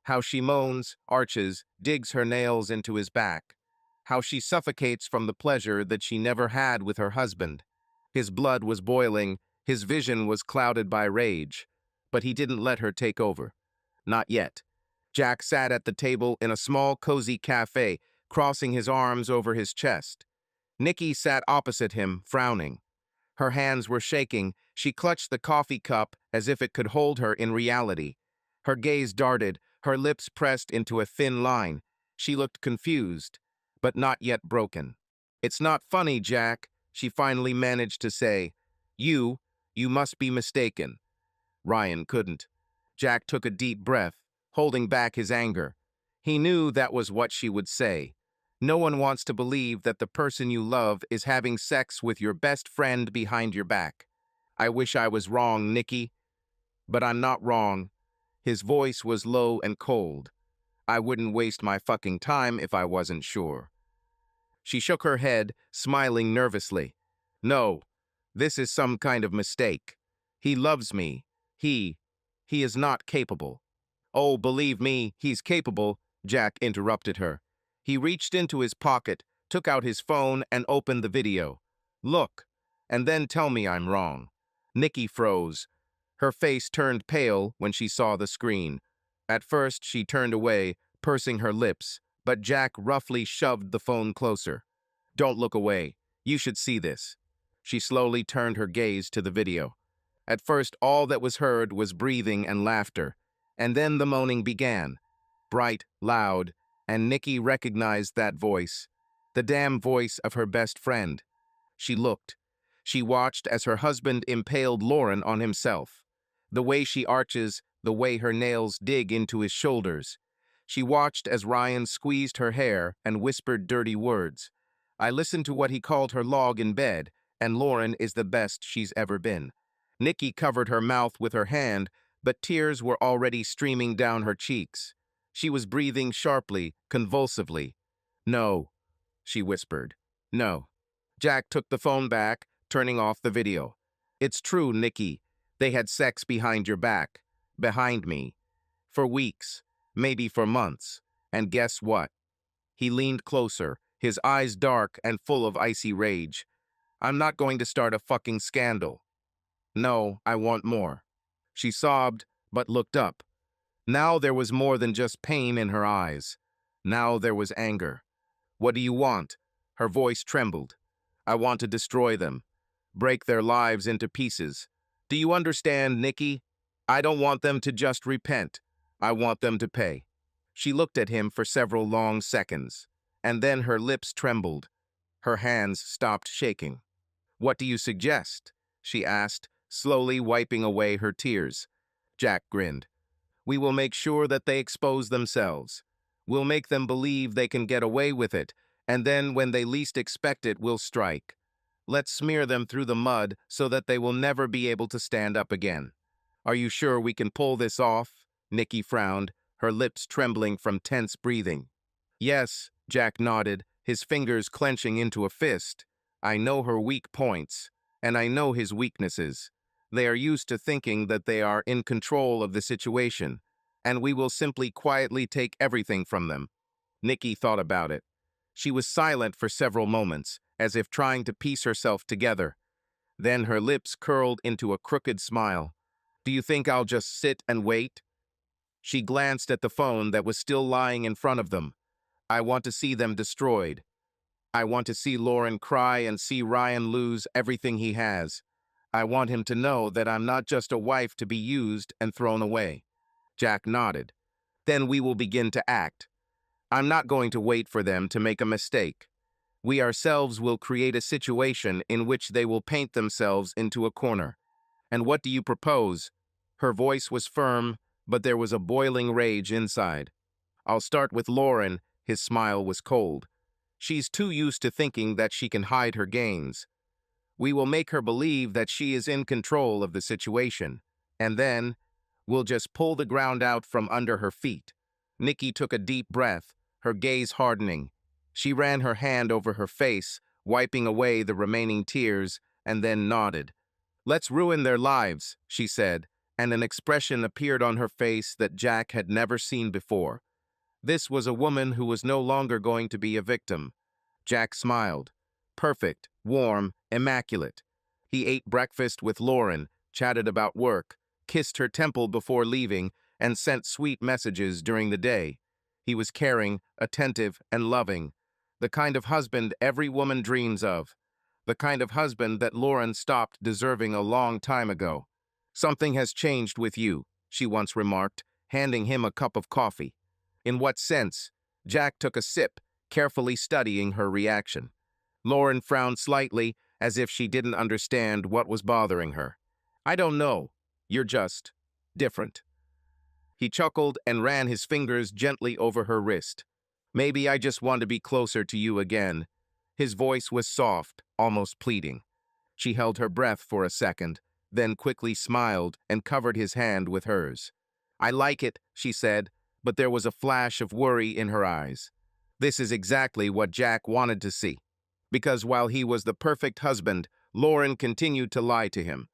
How she moans, arches, digs her nails into his back. How she suffocates from the pleasure that she never had with her husband. His blood was boiling, his vision was clouded by rage. But he didn't let her take over. Not yet. Jack sat at the table in a small, cozy cafe, crossing his arms over his chest. Nikki sat opposite him, frowning. Her hands were shaking. She clutched the coffee cup as if it could hold her in reality. Her gaze darted, her lips pressed into a thin line. She looked confused, but not yet broken. "It's not funny, Jack," she finally managed to say. You must be mistaken." Ryan couldn't. Jack took a deep breath, holding back his anger. He knew that was what she would say. No one wants to believe that the person you love is having sex with your best friend behind your back. "I wish I was wrong, Nikki. But I'm not wrong." His voice was low and cold. "I wouldn't waste my fucking time if I wasn't sure." She shook her head, smiling nervously. "No, this is some kind of mistake. He loves me. He is not capable." "Oh, believe me, he's capable," Jack interrupted her. He reached into his pocket, took out his phone, and opened the video. "Look, and then tell me I'm wrong." Nikki froze. Her face turned pale when she saw the screen. At first, she turned away, pursing her lips, but Jack roughly shoved the phone closer. "Don't look away. You should see this." She slowly turned her gaze to the video. At first, all that was heard was breathing and laughter, and then the moaning began. Bright, loud, and Nikki recognized that voice. The damn voice of her best friend. She looked. She watched as her husband impaled Lauren on himself. The way she arches, the way her nails dig into his shoulders. She watched as Ryan squeezed her hair and whispered dirty words. I listened to what he called her log in bed, and Lauren is the best she's ever been. Nikki covered her mouth with her hand, but tears were already streaming down her cheeks. She was breathing sharply, convulsively. No, she whispered. No. Jack took the phone back, turning off the video. It's true, Nikki. They had sex behind your back. Behind me. For weeks. Maybe for months. And guess what? He leaned closer, his eyes dark and full of icy rage. I'm not going to start a fucking scandal. No, I want more. She sobbed, but looked up. Now there was more than just pain in her eyes. Now there was anger. What do you want? Her voice trembled. I want to destroy them. Break their lives into pieces. Do you understand, Nikki? I don't want them to just repent. I want them to pay. She looked at him for several long seconds, and then her lips trembled. Her hands stopped shaking. What do you suggest? She asked, slowly wiping away her tears. Jack grinned. We will make sure that they expose themselves. We'll make them believe they can get away with it, and then when they least expect it, we'll strike. Let's smear them through the mud so that they will never be able to stand up again. Are you sure we can pull this off? Nikki frowned, her lips trembling from tense breathing. Yes, Jack nodded, his fingers clenching into a fist. I know her weak points, and I know his weaknesses. They are used to thinking that they are in control of the situation, and we will simply quietly take everything from them. Nikki thought about it. She was silent for several moments, as if trying to piece herself together. Then her lips curled into a crooked smile. Do you think I'll just sit and wait? She glanced at the phone that was still lying in front of them. I want to see them destroyed. I want to see Lauren cry and see Ryan lose everything he has. I want him to know that I'm not just a wife to be used and thrown away. Jack nodded. Then we will begin to act. I'm not going to wait for them to make a mistake. We ourselves will create a situation in which they will paint themselves into a corner. And what do you propose? Her voice was firm, but there was a boiling rage inside. I'll start with Lauren. His smile was cold. She's too used to thinking that she can hide her gains. We will make her believe that she is in control of the situation. And then, we'll just pull the ground out from under her feet. Nikki took a deep breath, her gaze hardening. She ran her hand over her face, wiping away the remaining tears, and then nodded. Let's ruin their lives, she said, and an expression appeared on her face that Jack had never seen before. This was a woman who was no longer going to be a victim. Jack smiled. Perfect, warm, immaculate. He ate breakfast with Lauren, chatted about work, kissed her temple before leaving, and sent sweet messages during the day. He was caring, attentive, and loving. The kind of husband every woman dreams of. The kind of husband that Lauren stopped deserving a long time ago. Something has changed with you, she once remarked, handing him a cup of coffee. In what sense? Jack took a sip, carefully studying her reaction. Lauren frowned slightly, as if she didn't understand what was bothering her. I don't know. You're just different. He chuckled and ran his fingers gently over her wrist. Maybe I just want to be closer to you again. His voice was soft, almost pleading. She held her breath for a second, then quickly smiled and covered his hand with hers. I like it, she said, but there was a flash of worry in her eyes. This is exactly what Jack wanted to see. Because while he was the perfect husband, Lauren continued to lie to him.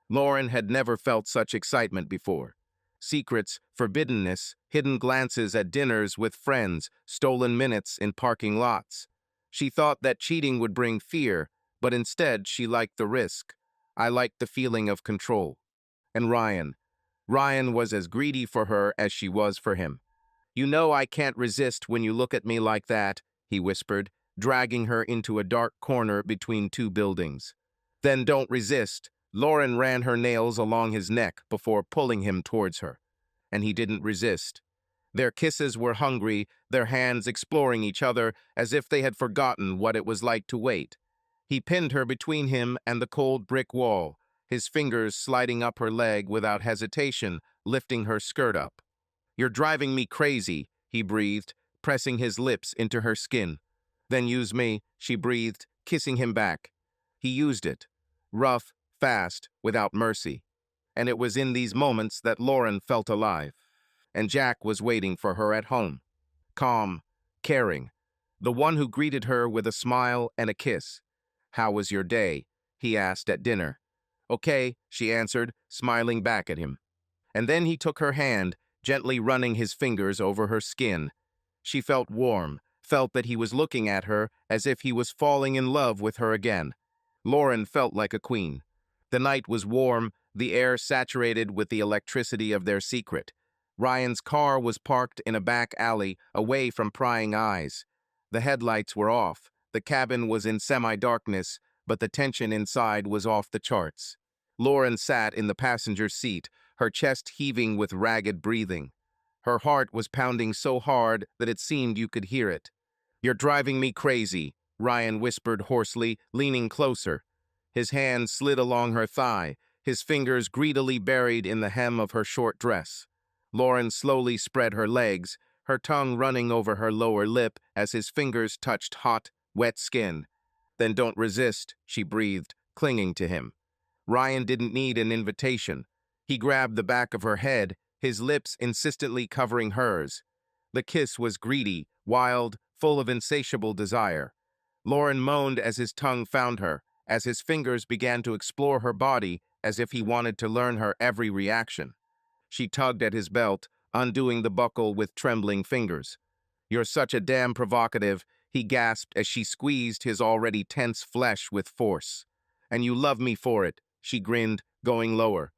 Lauren had never felt such excitement before. Secrets, forbiddenness, hidden glances at dinners with friends, stolen minutes in parking lots. She thought that cheating would bring fear, but instead she liked the risk. I liked the feeling of control. And Ryan. Ryan was as greedy for her as she was for him. You know I can't resist when you look at me like that, he whispered, dragging her into a dark corner between two buildings. Then don't resist. Lauren ran her nails along his neck before pulling him towards her. And he didn't resist. Their kisses were hungry, their hands exploring each other as if they had forgotten what it was like to wait. He pinned her between him and the cold brick wall, his fingers sliding up her leg without hesitation, lifting her skirt up. You're driving me crazy, he breathed, pressing his lips into her skin. Then use me, she breathed, kissing him back. He used it. Rough, fast, without mercy. And it was in these moments that Lauren felt alive. And Jack was waiting for her at home. Calm, caring. The one who greeted her with a smile and a kiss. "How was your day?" he asked at dinner. "Okay," she answered, smiling back at him. And then he took her hand, gently running his fingers over her skin. She felt warm, felt that he was looking at her as if he was falling in love with her again. Lauren felt like a queen. The night was warm, the air saturated with the electricity of their secret. Ryan's car was parked in a back alley, away from prying eyes. The headlights were off, the cabin was in semi-darkness, but the tension inside was off the charts. Lauren sat in the passenger seat, her chest heaving with ragged breathing. Her heart was pounding so hard that it seemed you could hear it. "You're driving me crazy," Ryan whispered hoarsely, leaning closer. His hand slid along her thigh, his fingers greedily buried in the hem of her short dress. Lauren slowly spread her legs, her tongue running over her lower lip as his fingers touched hot, wet skin. "Then don't resist," she breathed, clinging to him. Ryan didn't need an invitation. He grabbed the back of her head, his lips insistently covering hers. The kiss was greedy, wild, full of insatiable desire. Lauren moaned as his tongue found her, as his fingers began to explore her body as if he wanted to learn her every reaction. She tugged at his belt, undoing the buckle with trembling fingers. "You're such a damn provocative," he gasped as she squeezed his already tense flesh with force. "And you love me for it," she grinned, going lower.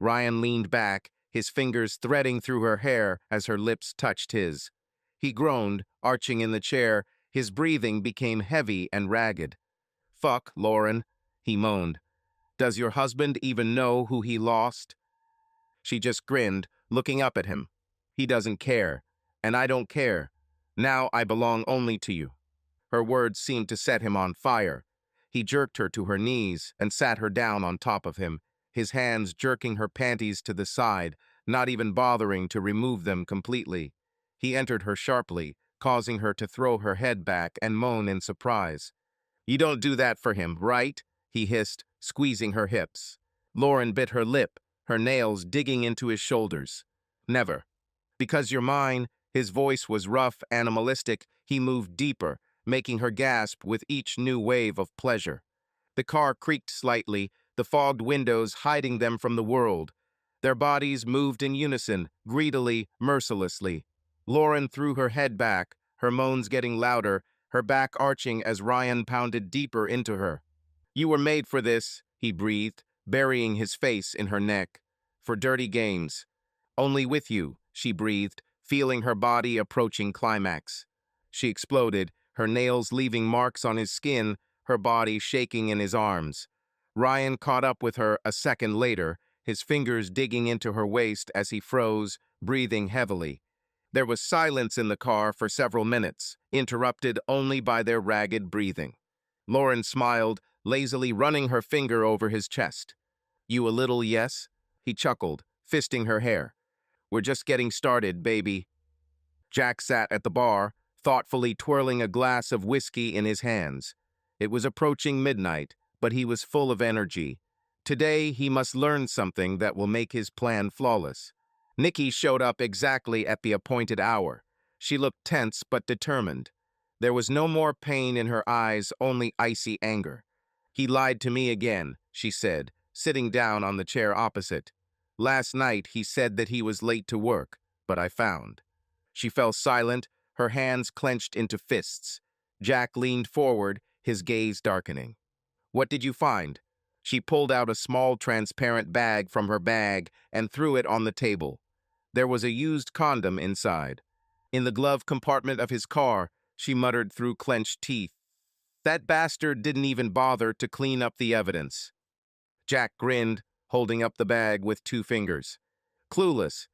Ryan leaned back, his fingers threading through her hair as her lips touched his. He groaned, arching in the chair, his breathing became heavy and ragged. "Fuck, Lauren," he moaned. "Does your husband even know who he lost?" She just grinned, looking up at him. "He doesn't care, and I don't care. Now I belong only to you." Her words seemed to set him on fire. He jerked her to her knees and sat her down on top of him, his hands jerking her panties to the side, not even bothering to remove them completely. He entered her sharply, causing her to throw her head back and moan in surprise. "You don't do that for him, right?" he hissed, squeezing her hips. Lauren bit her lip, her nails digging into his shoulders. "Never." "Because you're mine." His voice was rough, animalistic. He moved deeper, making her gasp with each new wave of pleasure. The car creaked slightly, the fogged windows hiding them from the world. Their bodies moved in unison, greedily, mercilessly. Lauren threw her head back, her moans getting louder, her back arching as Ryan pounded deeper into her. "You were made for this," he breathed, burying his face in her neck. "For dirty games." "Only with you," she breathed, feeling her body approaching climax. She exploded, her nails leaving marks on his skin, her body shaking in his arms. Ryan caught up with her a second later, his fingers digging into her waist as he froze, breathing heavily. There was silence in the car for several minutes, interrupted only by their ragged breathing. Lauren smiled, lazily running her finger over his chest. "You a little yes?" He chuckled, fisting her hair. "We're just getting started, baby." Jack sat at the bar, thoughtfully twirling a glass of whiskey in his hands. It was approaching midnight, but he was full of energy. Today, he must learn something that will make his plan flawless. Nikki showed up exactly at the appointed hour. She looked tense but determined. There was no more pain in her eyes, only icy anger. "He lied to me again," she said, sitting down on the chair opposite. "Last night, he said that he was late to work, but I found." She fell silent, her hands clenched into fists. Jack leaned forward, his gaze darkening. "What did you find?" She pulled out a small transparent bag from her bag and threw it on the table. There was a used condom inside. "In the glove compartment of his car," she muttered through clenched teeth. "That bastard didn't even bother to clean up the evidence." Jack grinned, holding up the bag with two fingers. "Clueless.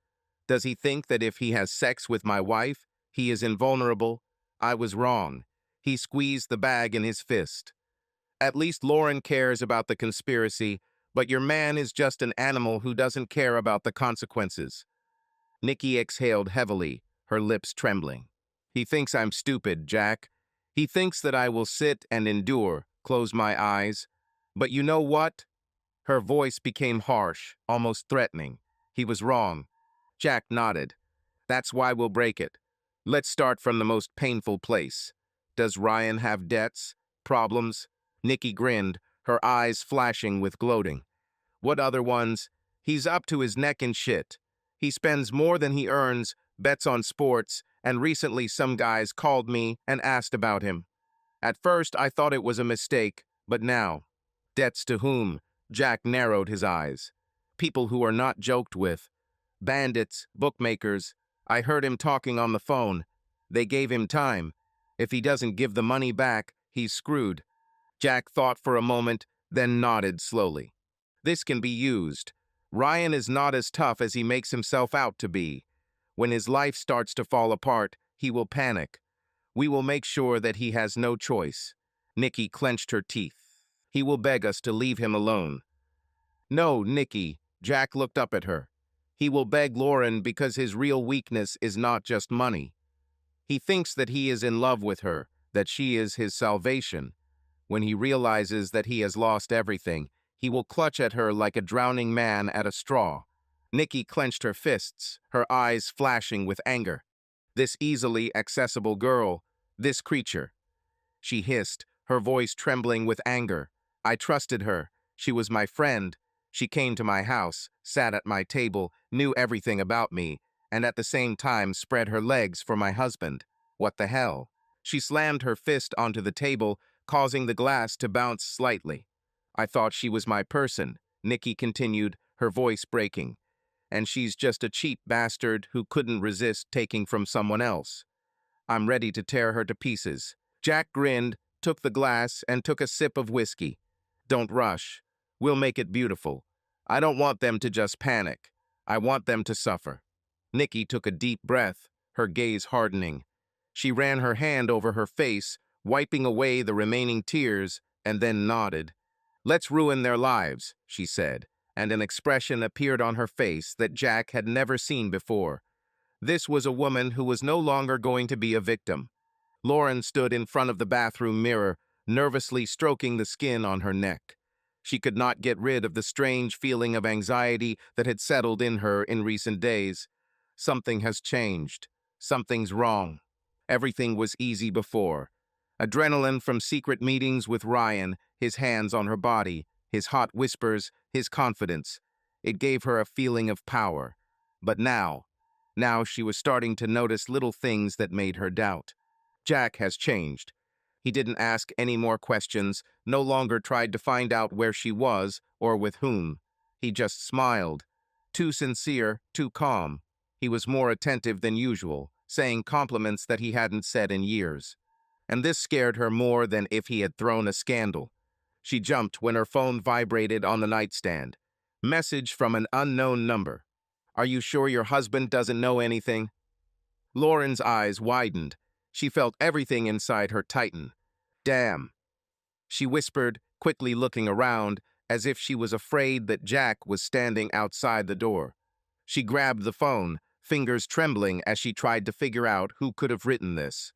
Does he think that if he has sex with my wife, he is invulnerable? I was wrong." He squeezed the bag in his fist. "At least Lauren cares about the conspiracy, but your man is just an animal who doesn't care about the consequences." Nikki exhaled heavily, her lips trembling. He thinks I'm stupid, Jack. He thinks that I will sit and endure, close my eyes. But you know what? Her voice became harsh, almost threatening. He was wrong. Jack nodded. That's why we'll break it. Let's start from the most painful place. Does Ryan have debts? Problems? Nikki grinned, her eyes flashing with gloating. What other ones? He's up to his neck in shit. He spends more than he earns, bets on sports, and recently some guys called me and asked about him. At first, I thought it was a mistake, but now. Debts to whom? Jack narrowed his eyes. People who are not joked with. Bandits, bookmakers. I heard him talking on the phone. They gave him time. If he doesn't give the money back, he's screwed. Jack thought for a moment, then nodded slowly. This can be used. Ryan is not as tough as he makes himself out to be. When his life starts to fall apart, he will panic. We will make sure that he has no choice. Nikki clenched her teeth. He will beg us to leave him alone. No, Nikki, Jack looked up at her. He will beg Lauren because his real weakness is not just money. He thinks that he is in love with her, that she is his salvation. When he realizes that he has lost everything, he will clutch at her like a drowning man at a straw. Nikki clenched her fists, her eyes flashing with anger. This easily accessible girl, this creature. She hissed, her voice trembling with anger. I trusted her. She was my friend. She came to my house, sat at my table, knew everything about me, and at the same time spread her legs for my husband. What the hell? She slammed her fist onto the table, causing the glass to bounce slightly. I thought she was my person, Nikki continued, her voice breaking. And she's just a cheap bastard who couldn't resist taking from someone else. I'm ready to tear her to pieces. Jack grinned, took the glass, and took a sip of whiskey. Don't rush. We'll make it beautiful. I don't want them to just panic. I want them to suffer. Nikki took a deep breath, her gaze hardening. She ran her hand over her face, wiping away the remaining tears, and then nodded. Let's ruin their lives, she said, and an expression appeared on her face that Jack had never seen before. This was a woman who was no longer going to be a victim. Lauren stood in front of the bathroom mirror, nervously stroking the skin on her neck. She could not get rid of the strange feeling of anxiety that had settled in her in recent days. Something has changed. Something's wrong. Everything was easy before. Adrenaline from secret meetings with Ryan, his hands on her body, his hot whispers, his confidence. It gave her a feeling of power. But now she was starting to notice little things that made her doubt. Jack has changed. He didn't ask any more questions, no longer tried to find out where she was or with whom. He just smiled. Too sincere, too calm. He was more attentive than usual, saying compliments that he hadn't said in years. And this scared her more than if he had thrown a scandal. She jumped when her phone vibrated on the nightstand. Message from an unknown number. Are you sure your husband doesn't know anything? Lauren's eyes widened. She felt everything inside her tighten. Damn, she whispered, quickly looking around, as if she was afraid that Jack was standing outside the door. She grabbed the phone, fingers trembling as she tried to figure out who could have written this.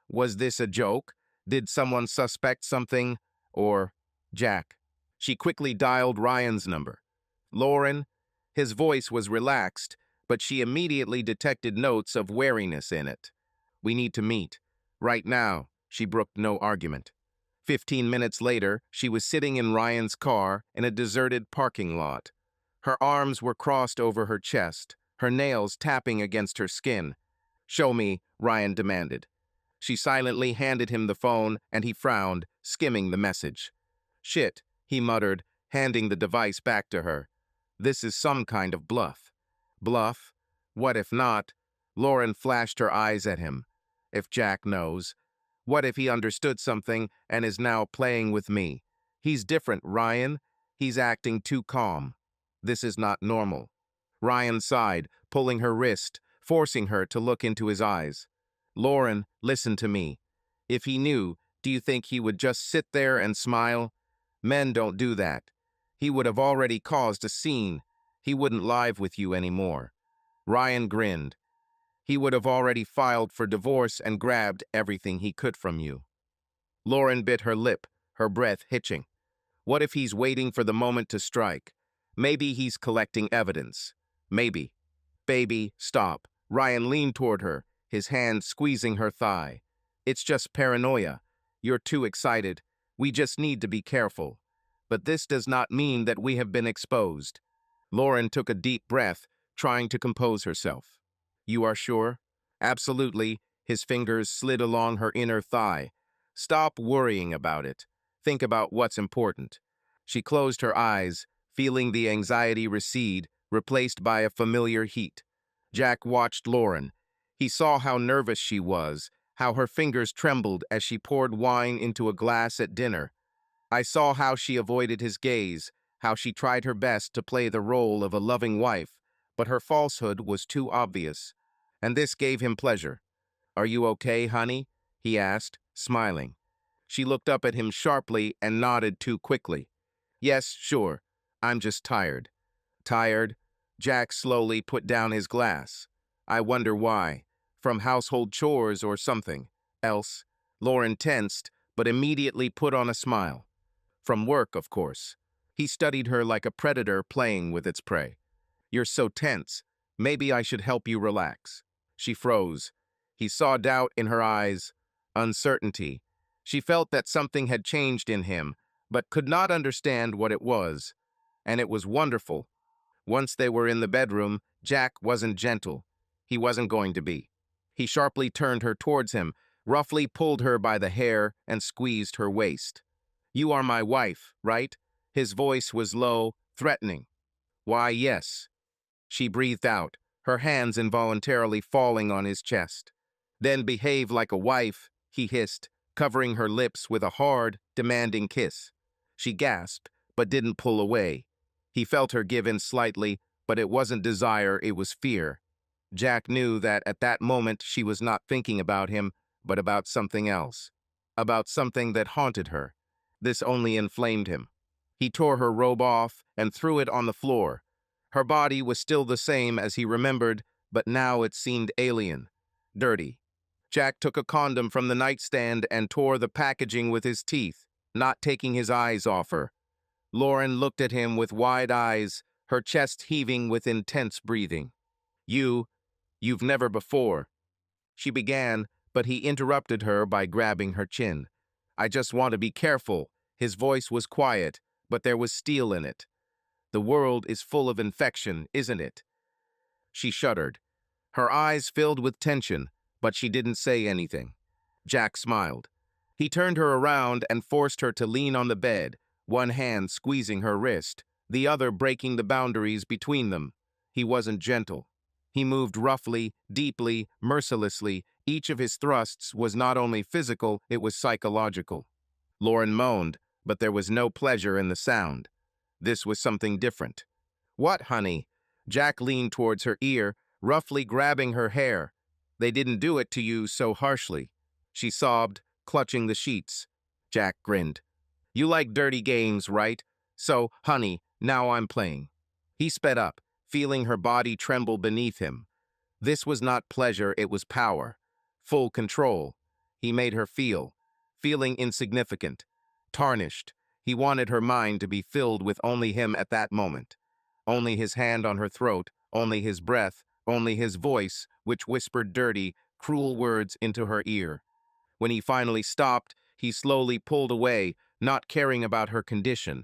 Was this a joke? Did someone suspect something? Or Jack? She quickly dialed Ryan's number. Lauren? His voice was relaxed, but she immediately detected notes of wariness in it. We need to meet. Right now, she brooked no argument. 15 minutes later, she was sitting in Ryan's car in a deserted parking lot. Her arms were crossed over her chest, her nails tapping against her skin. Show me, Ryan demanded. She silently handed him the phone, and he frowned, skimming the message. Shit, he muttered, handing the device back to her. This is some kind of bluff. Bluff? What if not? Lauren flashed her eyes at him. If Jack knows. What if he understood something and is now playing with me? He's different, Ryan. He's acting too calm. This is not normal. Ryan sighed, pulling her wrist, forcing her to look into his eyes. Lauren, listen to me. If he knew, do you think he would just sit there and smile? Men don't do that. He would have already caused a scene. He wouldn't live with you anymore. Ryan grinned. he would have already filed for divorce and grabbed everything he could from you. Lauren bit her lip, her breath hitching. What if he's waiting for the moment to strike? Maybe he's collecting evidence. Maybe. Baby, stop. Ryan leaned toward her, his hand squeezing her thigh. It's just paranoia. You're too excited. We just need to be careful. But this does not mean that we have been exposed. Lauren took a deep breath, trying to compose herself. You are sure? Absolutely. His fingers slid along her inner thigh. Stop worrying about it. Think about what's important. She closed her eyes, feeling the anxiety recede, replaced by a familiar heat. Jack watched Lauren. He saw how nervous she was, how her fingers trembled as she poured wine into a glass at dinner. I saw how she avoided his gaze, how she tried her best to play the role of a loving wife, but her falsehood was too obvious. And this gave him pleasure. Are you okay, honey? He asked, smiling. She looked up at him sharply and nodded too quickly. Yes, sure. I'm just tired. Tired? Jack slowly put down his glass. I wonder why. From household chores or something else? Lauren tensed, but immediately put on a smile. From work, of course. He studied her like a predator playing with its prey. You're so tense. Maybe I should help you relax. She froze. He saw doubt in her eyes, uncertainty. She felt that something had changed in him, but could not understand what it was. And it was wonderful. Once they were in the bedroom, Jack wasn't gentle. He wasn't going to be. He sharply turned her towards him, roughly pulled her by the hair, and squeezed her waist. You are my wife, right? His voice was low, threatening. Why, yes. She breathed out, her hands involuntarily falling on his chest. Then behave like a wife, he hissed, covering her lips with a hard, demanding kiss. She gasped, but didn't pull away. He felt her give in slightly, but it wasn't desire, it was fear. Jack knew that at that moment she was not thinking about him, but about something else. About something that haunted her. This only inflamed him. He tore her robe off and threw it on the floor. Her body was still the same as he remembered, but now it seemed alien, dirty. Jack took a condom from the nightstand and tore the packaging with his teeth, not taking his eyes off her. Lauren looked at him with wide eyes, her chest heaving with intense breathing. You've never before. She began, but he interrupted her by grabbing her chin. I just want to be careful. His voice was quiet, but there was steel in it. The world is full of infection, isn't it? She shuddered. Her eyes filled with tension, but she didn't say anything. Jack smiled. He turned her around and forced her to lean on the bed, one hand squeezing her wrist, the other breaking the boundaries between them. He wasn't gentle. He moved roughly, deeply, mercilessly. Each of his thrusts was not only physical, it was psychological. Lauren moaned, but there was no pleasure in the sound. This was something different. What, honey? Jack leaned towards her ear, roughly grabbing her hair. They didn't do it to you so harshly. She sobbed, clutching the sheets. Jack grinned. You like dirty games, right? So, honey, now I'm playing. He sped up, feeling her body tremble beneath him. This was not pleasure, it was power. Full control. He made her feel, feeling insignificant, tarnished. He wanted her mind to be filled with only him at that moment. Only his hand on her throat, only his breath, only his voice, which whispered dirty, cruel words into her ear. When he finally stopped, he slowly pulled away, not caring about her condition.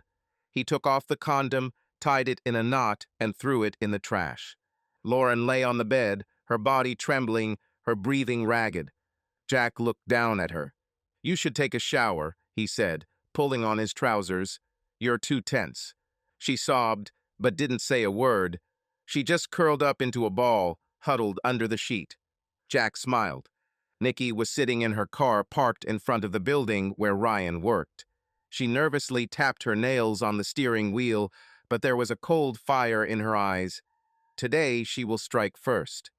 He took off the condom, tied it in a knot, and threw it in the trash. Lauren lay on the bed, her body trembling, her breathing ragged. Jack looked down at her. You should take a shower, he said, pulling on his trousers. You're too tense. She sobbed, but didn't say a word. She just curled up into a ball, huddled under the sheet. Jack smiled. Nikki was sitting in her car parked in front of the building where Ryan worked. She nervously tapped her nails on the steering wheel, but there was a cold fire in her eyes. Today, she will strike first.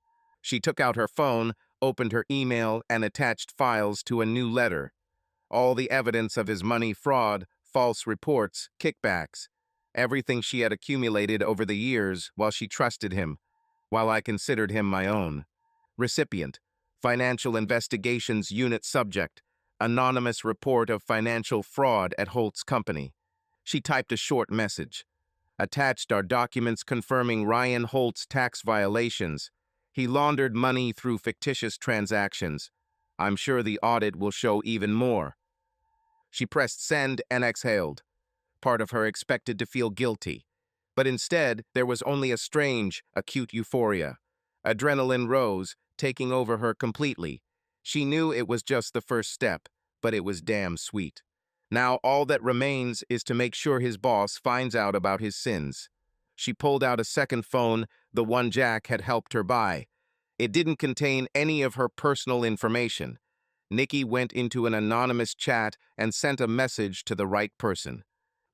She took out her phone, opened her email, and attached files to a new letter. All the evidence of his money fraud, false reports, kickbacks. Everything she had accumulated over the years while she trusted him, while I considered him my own. Recipient, Financial Investigations Unit Subject, anonymous report of financial fraud at Holt's company. She typed a short message. Attached are documents confirming Ryan Holt's tax violations. He laundered money through fictitious transactions. I'm sure the audit will show even more. She pressed send and exhaled. Part of her expected to feel guilty. But instead, there was only a strange, acute euphoria. Adrenaline rose, taking over her completely. She knew it was just the first step, but it was damn sweet. Now all that remains is to make sure his boss finds out about his sins. She pulled out a second phone, the one Jack had helped her buy. It didn't contain any of her personal information. Nikki went into an anonymous chat and sent a message to the right person.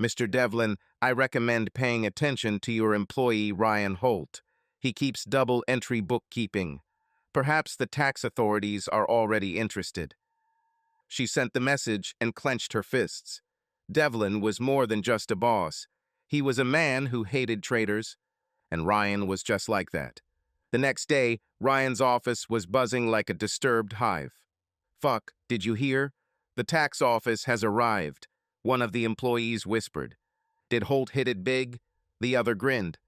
Mr. Devlin, I recommend paying attention to your employee Ryan Holt. He keeps double-entry bookkeeping. Perhaps the tax authorities are already interested. She sent the message and clenched her fists. Devlin was more than just a boss. He was a man who hated traitors, and Ryan was just like that. The next day, Ryan's office was buzzing like a disturbed hive. Fuck, did you hear? The tax office has arrived, one of the employees whispered. Did Holt hit it big? The other grinned.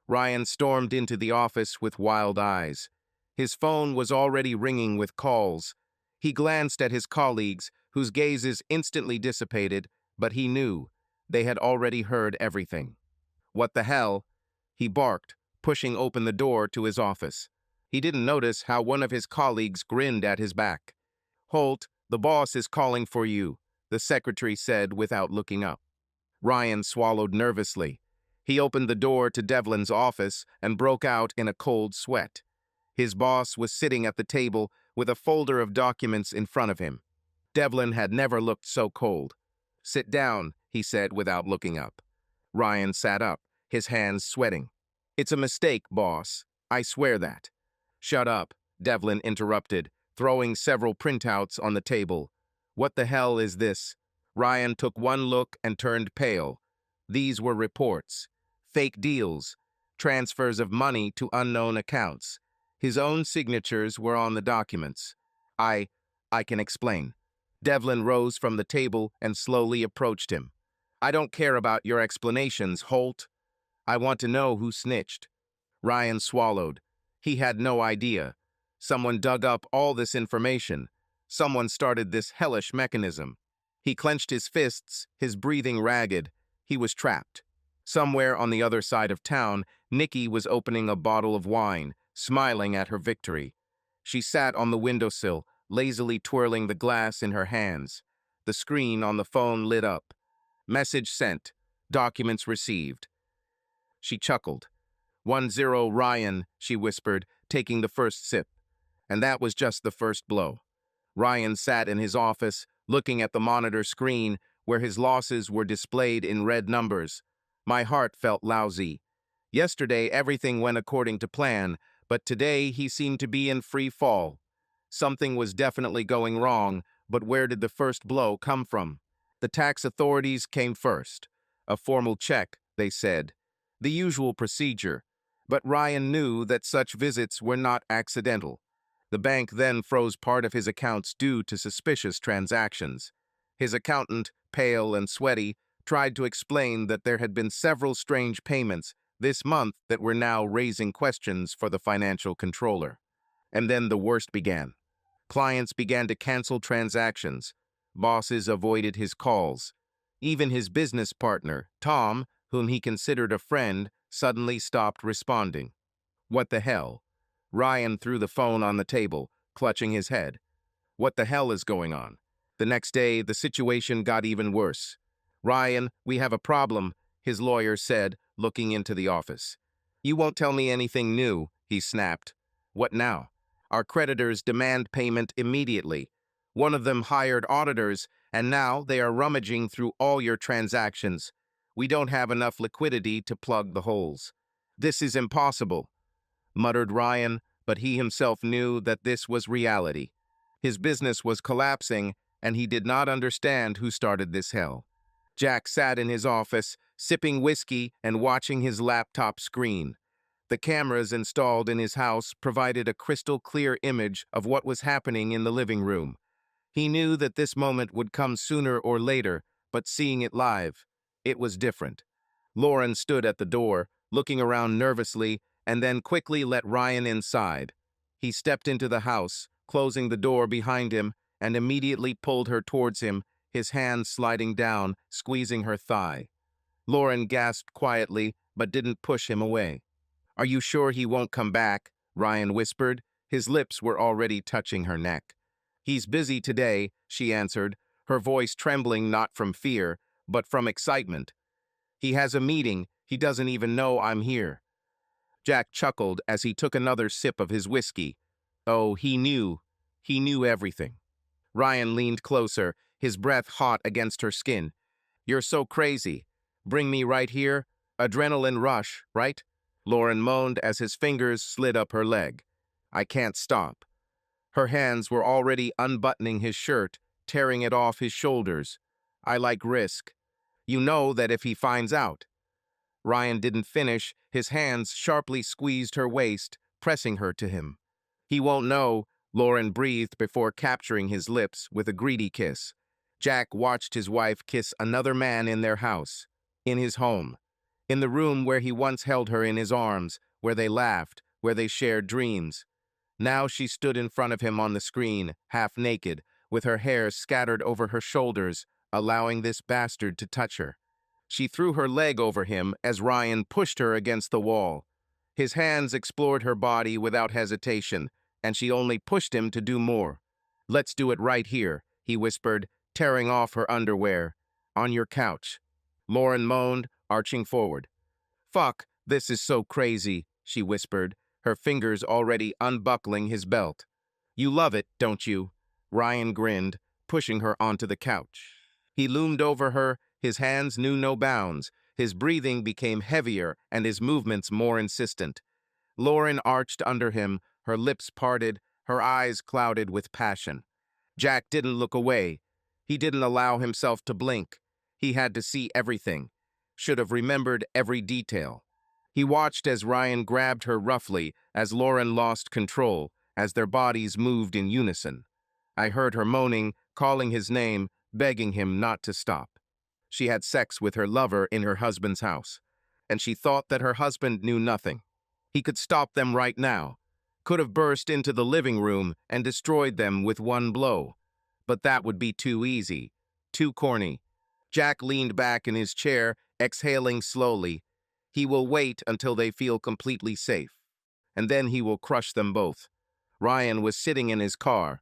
Ryan stormed into the office with wild eyes. His phone was already ringing with calls. He glanced at his colleagues, whose gazes instantly dissipated, but he knew. They had already heard everything. What the hell? He barked, pushing open the door to his office. He didn't notice how one of his colleagues grinned at his back. Holt, the boss is calling for you, the secretary said without looking up. Ryan swallowed nervously. He opened the door to Devlin's office and broke out in a cold sweat. His boss was sitting at the table with a folder of documents in front of him. Devlin had never looked so cold. Sit down, he said without looking up. Ryan sat up, his hands sweating. It's a mistake, boss. I swear that. Shut up, Devlin interrupted, throwing several printouts on the table. What the hell is this? Ryan took one look and turned pale. These were reports. Fake deals. Transfers of money to unknown accounts. His own signatures were on the documents. I can explain. Devlin rose from the table and slowly approached him. I don't care about your explanations, Holt. I want to know who snitched. Ryan swallowed. He had no idea. Someone dug up all this information. Someone started this hellish mechanism. He clenched his fists, his breathing ragged. He was trapped. Somewhere on the other side of town, Nikki was opening a bottle of wine, smiling at her victory. She sat on the windowsill, lazily twirling the glass in her hands. The screen on the phone lit up. Message sent. Documents received. She chuckled. 1-0 Ryan, she whispered, taking the first sip. And that was just the first blow. Ryan sat in his office, looking at the monitor screen where his losses were displayed in red numbers. My heart felt lousy. Yesterday, everything went according to plan, but today he seemed to be in free fall. Something was definitely going wrong, but where did the first blow come from? The tax authorities came first. A formal check, they said. The usual procedure. But Ryan knew that such visits were not accidental. The bank then froze part of his accounts due to suspicious transactions. His accountant, pale and sweaty, tried to explain that there had been several strange payments this month that were now raising questions for the financial controller. And then the worst began. Clients began to cancel transactions. Bosses avoided his calls. Even his business partner, Tom, whom he considered a friend, suddenly stopped responding. What the hell? Ryan threw the phone on the table, clutching his head. What the hell is going on? The next day, the situation got even worse. Ryan, we have a problem, his lawyer said, looking into the office. You won't tell me anything new, he snapped. What now? Our creditors demand payment immediately. One of them hired auditors, and now they are rummaging through all your transactions. We don't have enough liquidity to plug the holes. This is impossible, muttered Ryan, but he himself knew that this was reality. His business was collapsing, and he did not understand who started this hell. Jack sat in his office, sipping whiskey and watching his laptop screen. The cameras installed in his house provided a crystal-clear image of what was happening in the living room. He knew that this moment would come sooner or later, but seeing it live, it was different. Lauren stood at the door, looking around nervously, and then quickly let Ryan inside. He stepped into the house, closing the door behind him, and immediately pulled her towards him, his hand sliding down, squeezing her thigh. Lauren gasped quietly, but didn't push him away. "Are you sure he won't come back?" Ryan whispered. His lips were already touching her neck. "He's busy today," she answered, her voice trembling not from fear, but from excitement. "He has a meeting. He doesn't even know I'm here." Jack chuckled as he took another sip of his whiskey. Oh, he knew. He knew everything. Ryan leaned closer, his breath hot against her skin. "You're so crazy. Bring me right here? Adrenaline rush, right?" Lauren moaned as his fingers slid up her leg. "I can't stop." Her hands were already unbuttoning his shirt, tearing it off his shoulders. "I like risk. You know that if he finds out." Ryan didn't finish. His hands sharply squeezed her waist, pressing her to him. "He won't know," Lauren breathed before capturing his lips with a greedy kiss. Jack watched his wife kiss another man in their house, in his home, in the room where he once held her in his arms, where they laughed, where they shared dreams. Now she stood in front of him on the screen, half naked, with her hair scattered over her shoulders, allowing this bastard to touch her. She threw her leg over him as Ryan pushed her against the wall. His hands explored her body without hesitation, and she only pushed him to do more. "Let's do it right here," he whispered, tearing off her underwear. "On your couch." Lauren moaned, arching forward. "Fuck, this is so crazy," she whispered, her fingers already unbuckling his belt. "You love it, don't you?" Ryan grinned, pushing her onto the couch. He loomed over her, his hands knew no bounds, his breathing became heavier and his movements more insistent. Lauren arched under him, her lips parted, her eyes clouded with passion. Jack didn't look away. He didn't allow himself to blink. He had to see everything, should have remembered every detail. He watched as Ryan grabbed her roughly, as Lauren lost control, as their bodies moved in unison. I heard her moaning, calling his name, begging him not to stop. She had sex with her lover in her husband's house, and she thought that her husband knew nothing. He could stop them right now, could have burst into the living room and destroyed them with one blow. But that would be too easy, too corny. Jack leaned back in his chair, exhaling slowly. He will wait until they feel completely safe, and then he will crush them both. Ryan was sitting in his car.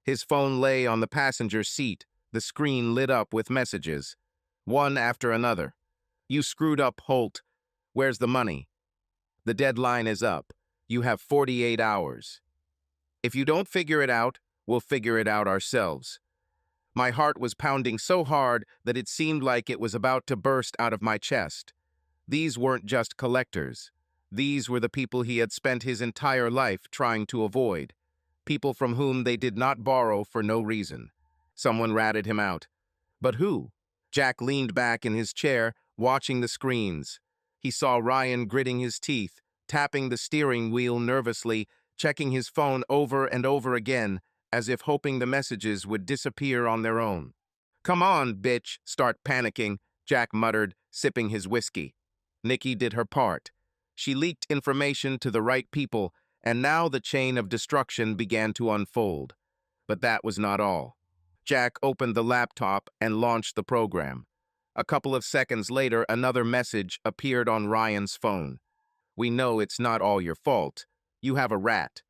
His phone lay on the passenger seat, the screen lit up with messages, one after another. "You screwed up, Holt. Where's the money? The deadline is up. You have 48 hours. If you don't figure it out, we'll figure it out ourselves." My heart was pounding so hard that it seemed like it was about to burst out of my chest. These weren't just collectors. These were the people he had spent his entire life trying to avoid. People from whom they did not borrow for no reason. Someone ratted him out. But who? Jack leaned back in his chair, watching the screens. He saw Ryan gritting his teeth, tapping the steering wheel nervously, checking his phone over and over again, as if hoping the messages would disappear on their own. "Come on, bitch, start panicking," Jack muttered, sipping his whiskey. Nikki did her part. She leaked information to the right people, and now the chain of destruction began to unfold. But that was not all. Jack opened the laptop and launched the program. A couple of seconds later, another message appeared on Ryan's phone. "We know it's not all your fault. You have a rat."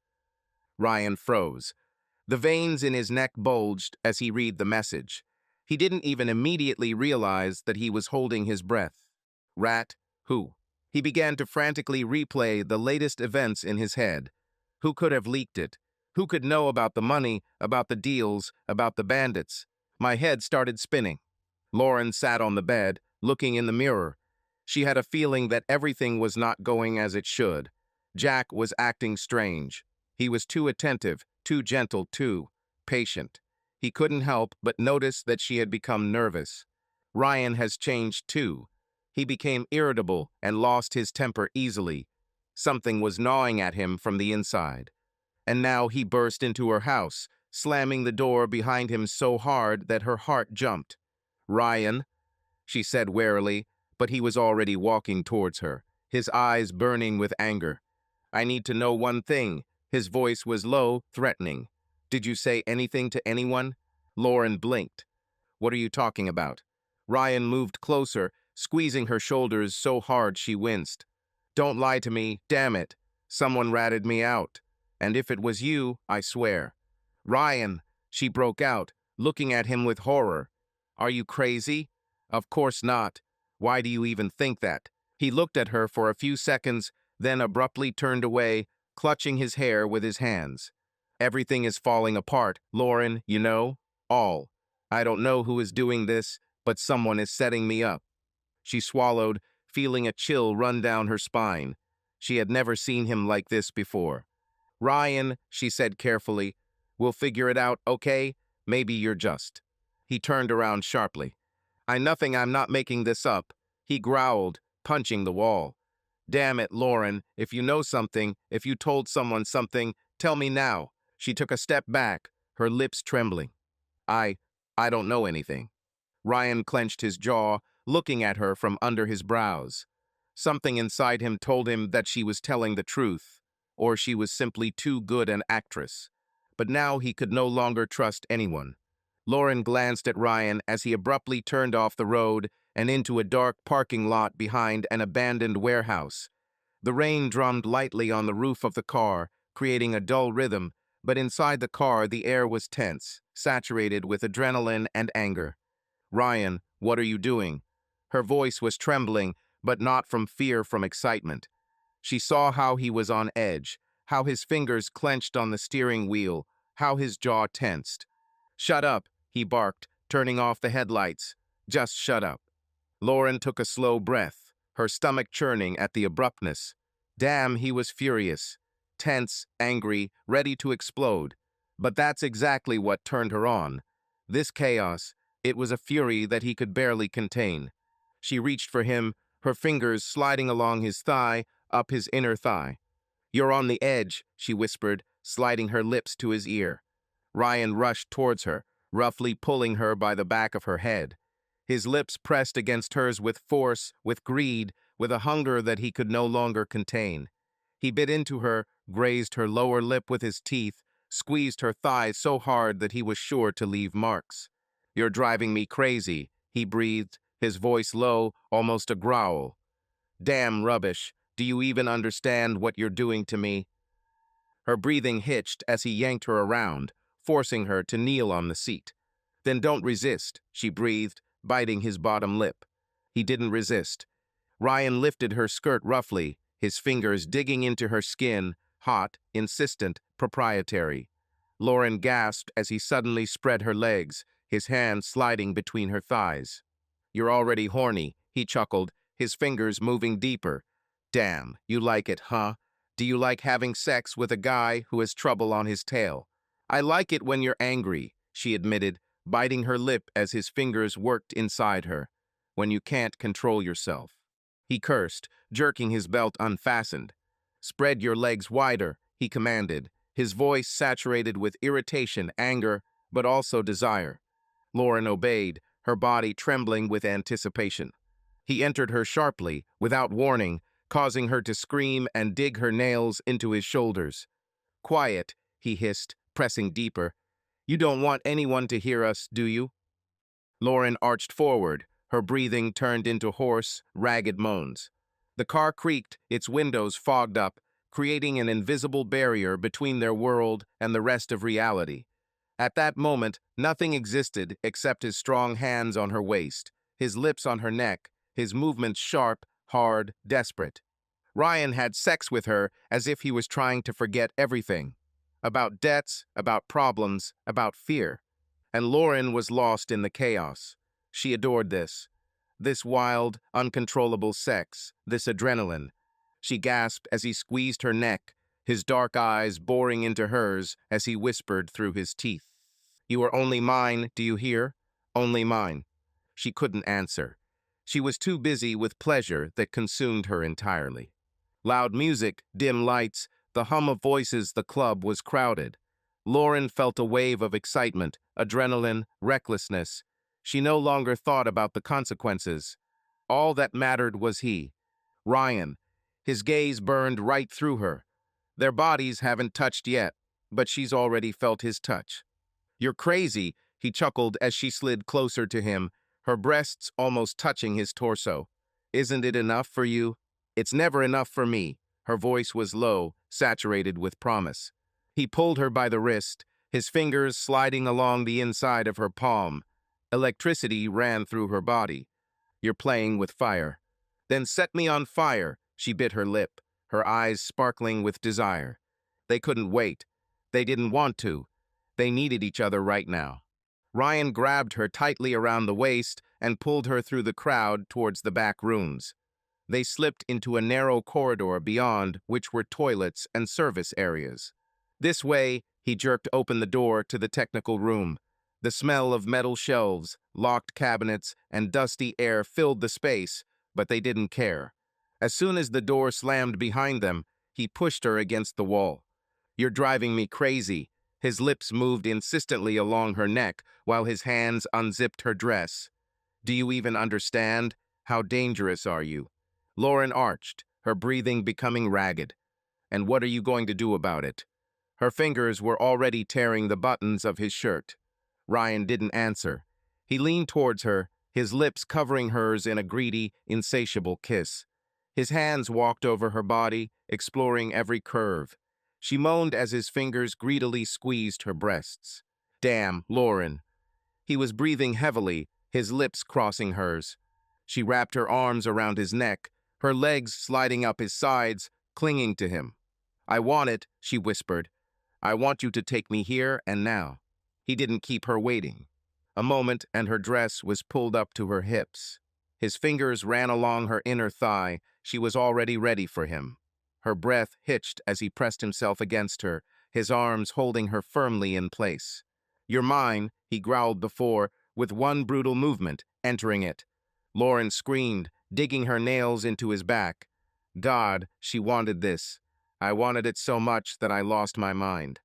Ryan froze. The veins in his neck bulged as he read the message. He didn't even immediately realize that he was holding his breath. Rat? Who? He began to frantically replay the latest events in his head. Who could have leaked it? Who could know about the money, about the deals, about the bandits? My head started spinning. Lauren sat on the bed, looking in the mirror. She had a feeling that everything was not going as it should. Jack was acting strange. He was too attentive, too gentle, too patient. He couldn't help but notice that she had become nervous. Ryan has changed too. He became irritable and lost his temper easily. Something was gnawing at him from the inside. And now he burst into her house, slamming the door behind him so hard that her heart jumped. "Ryan," she said warily, but he was already walking towards her, his eyes burning with anger. "I need to know one thing." His voice was low, threatening. "Did you say anything to anyone?" Lauren blinked. "What are you talking about?" Ryan moved closer, squeezing her shoulders so hard she winced. "Don't lie to me, damn it. Someone ratted me out. And if it was you, I swear." "Ryan," she broke out, looking at him with horror. "Are you crazy?" "Of course not. Why do you even think that?" He looked at her for a few seconds, then abruptly turned away, clutching his hair with his hands. "Everything is falling apart, Lauren, you know? All. I don't know who is doing this, but someone is setting me up." She swallowed, feeling a chill run down her spine. She had never seen him like this before. "Ryan," she said carefully, "we'll figure it out, okay? Maybe you're just." He turned around sharply. I'm not making this up," he growled, punching the wall. "Damn it, Lauren, if you know something, if you told someone something, tell me now." She took a step back, her lips trembling. I, I don't know anything." Ryan clenched his jaw, looking at her from under his brows. Something inside him told him that she was telling the truth, or she was simply too good an actress. But now he could no longer trust anyone. Lauren glanced at Ryan as he abruptly turned off the road and into a dark parking lot behind an abandoned warehouse. The rain drummed lightly on the roof of the car, creating a dull rhythm, but inside the car the air was tense, saturated with adrenaline and anger. "Ryan, what are you doing?" Her voice was trembling, but not from fear, from excitement. She saw how he was on edge, how his fingers clenched on the steering wheel, how his jaw tensed. "Shut up," he barked, turning off the headlights. "Just shut up." Lauren took a slow breath, her stomach churning at the abruptness. Damn, he was furious. Tense, angry, ready to explode. But that's exactly what turned her on. This chaos, it was a fury that he could barely contain. She reached for him, her fingers sliding along his thigh, up his inner thigh. "You're on the edge," she whispered, sliding her lips to his ear. Ryan rushed towards her, roughly pulling her by the back of her head. His lips pressed against hers with force, with greed, with a hunger that he could no longer contain. He bit into her, grazed her lower lip with his teeth, squeezed her thighs so hard that he was sure to leave marks. "You're driving me crazy," he breathed, his voice low, almost a growl. "Damn rubbish. Do you even understand what you're doing to me?" Her breathing hitched as he yanked her around, forcing her to kneel on the seat. "Then don't resist," she breathed, biting his bottom lip. He didn't resist. Ryan lifted her skirt roughly, his fingers digging into her skin, hot, insistent, proprietary. Lauren gasped as he suddenly spread her legs, his hand sliding between her thighs. "You're already horny," he chuckled, his fingers moving deeper. "Damn, you like it, huh? Do you like having sex with a guy who has trouble on his tail?" "I like it when you're angry," she admitted, biting her lip as his fingers worked inside her. "When you can't control yourself." He cursed, jerking his belt unfastened. "Spread your legs wider," he commanded, his voice saturated with irritation, anger, but also desire. Lauren obeyed, her body trembling with anticipation. He entered her sharply, without warning, causing her to scream and dig her nails into his shoulders. "Quiet," he hissed, pressing deeper. "You don't want anyone to hear us, do you?" Lauren arched forward, her breathing turned into hoarse, ragged moans. The car creaked, its windows fogged up, creating an invisible barrier between their world and the rest of reality. At that moment, nothing existed except his strong hands on her waist, his lips on her neck, his movements sharp, hard, desperate. Ryan had sex with her as if he was trying to forget everything. About debts, about problems, about fear. And Lauren was lost in the chaos. She adored this. This wild, uncontrollable sex, this adrenaline. She gasped as he squeezed her neck, his dark eyes boring into hers as he whispered through his teeth. "You are only mine, do you hear? Only mine." She couldn't answer. She was too busy with pleasure that consumed her entirely. Loud music, dim lights, the hum of voices, the club was crowded. Lauren felt a wave of excitement, adrenaline, recklessness. She no longer thought about the consequences. All that mattered was he. Ryan. His gaze burned right through her. Their bodies haven't touched yet, but she's already felt his touch. "You're crazy," he chuckled as she slid closer to him, her breasts almost touching his torso. "Isn't it enough for you?" "It's never enough for me." Her voice was low, saturated with promise. He pulled her by the wrist, his fingers sliding along the inside of her palm. Electricity ran through her body. "You're playing with fire." "Then set me on fire." She bit her lip, her eyes sparkling with desire. They couldn't wait. They didn't want to. They needed each other right now. Ryan grabbed her tightly around the waist and pulled her through the crowd towards the back rooms. They slipped into a narrow corridor beyond which were toilets and service areas. This way, he jerked open the door to the technical room. The smell of metal shelves, locked cabinets, and dusty air filled the space, but they didn't care. As soon as the door slammed behind them, he pushed her against the wall. "You're driving me crazy." His lips moved insistently along her neck while his hands unzipped her dress. "Do you even understand? How dangerous are you?" Lauren arched, her breathing becoming ragged. "And what are you going to do about it?" Her fingers were already tearing the buttons of his shirt. Ryan didn't answer. He leaned towards her, his lips covering hers in a greedy, insatiable kiss. His hands walked over her body, exploring every curve. She moaned as his fingers greedily squeezed her breasts. "Damn, Lauren." He was breathing heavily, his lips crossing hers. She wrapped her arms around his neck, her legs sliding up his sides, clinging to him. "I want it," she whispered. "I want you to take me here and now." He didn't keep her waiting. A moment and her dress was pulled up to her hips. His fingers ran along her inner thigh. She was already ready for him. Her breath hitched as he pressed himself against her, his arms holding her firmly in place. "You're mine," he growled before, with one brutal movement, entering it. Lauren screamed, digging her nails into his back. God, she wanted this. I wanted it so much that I lost my mind.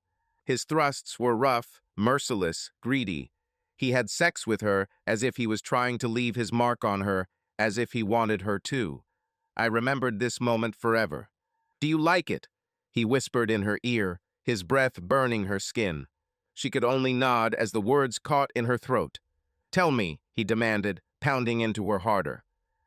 His thrusts were rough, merciless, greedy. He had sex with her as if he was trying to leave his mark on her, as if he wanted her too. I remembered this moment forever. "Do you like it?" he whispered in her ear, his breath burning her skin. She could only nod as the words caught in her throat. "Tell me," he demanded, pounding into her harder.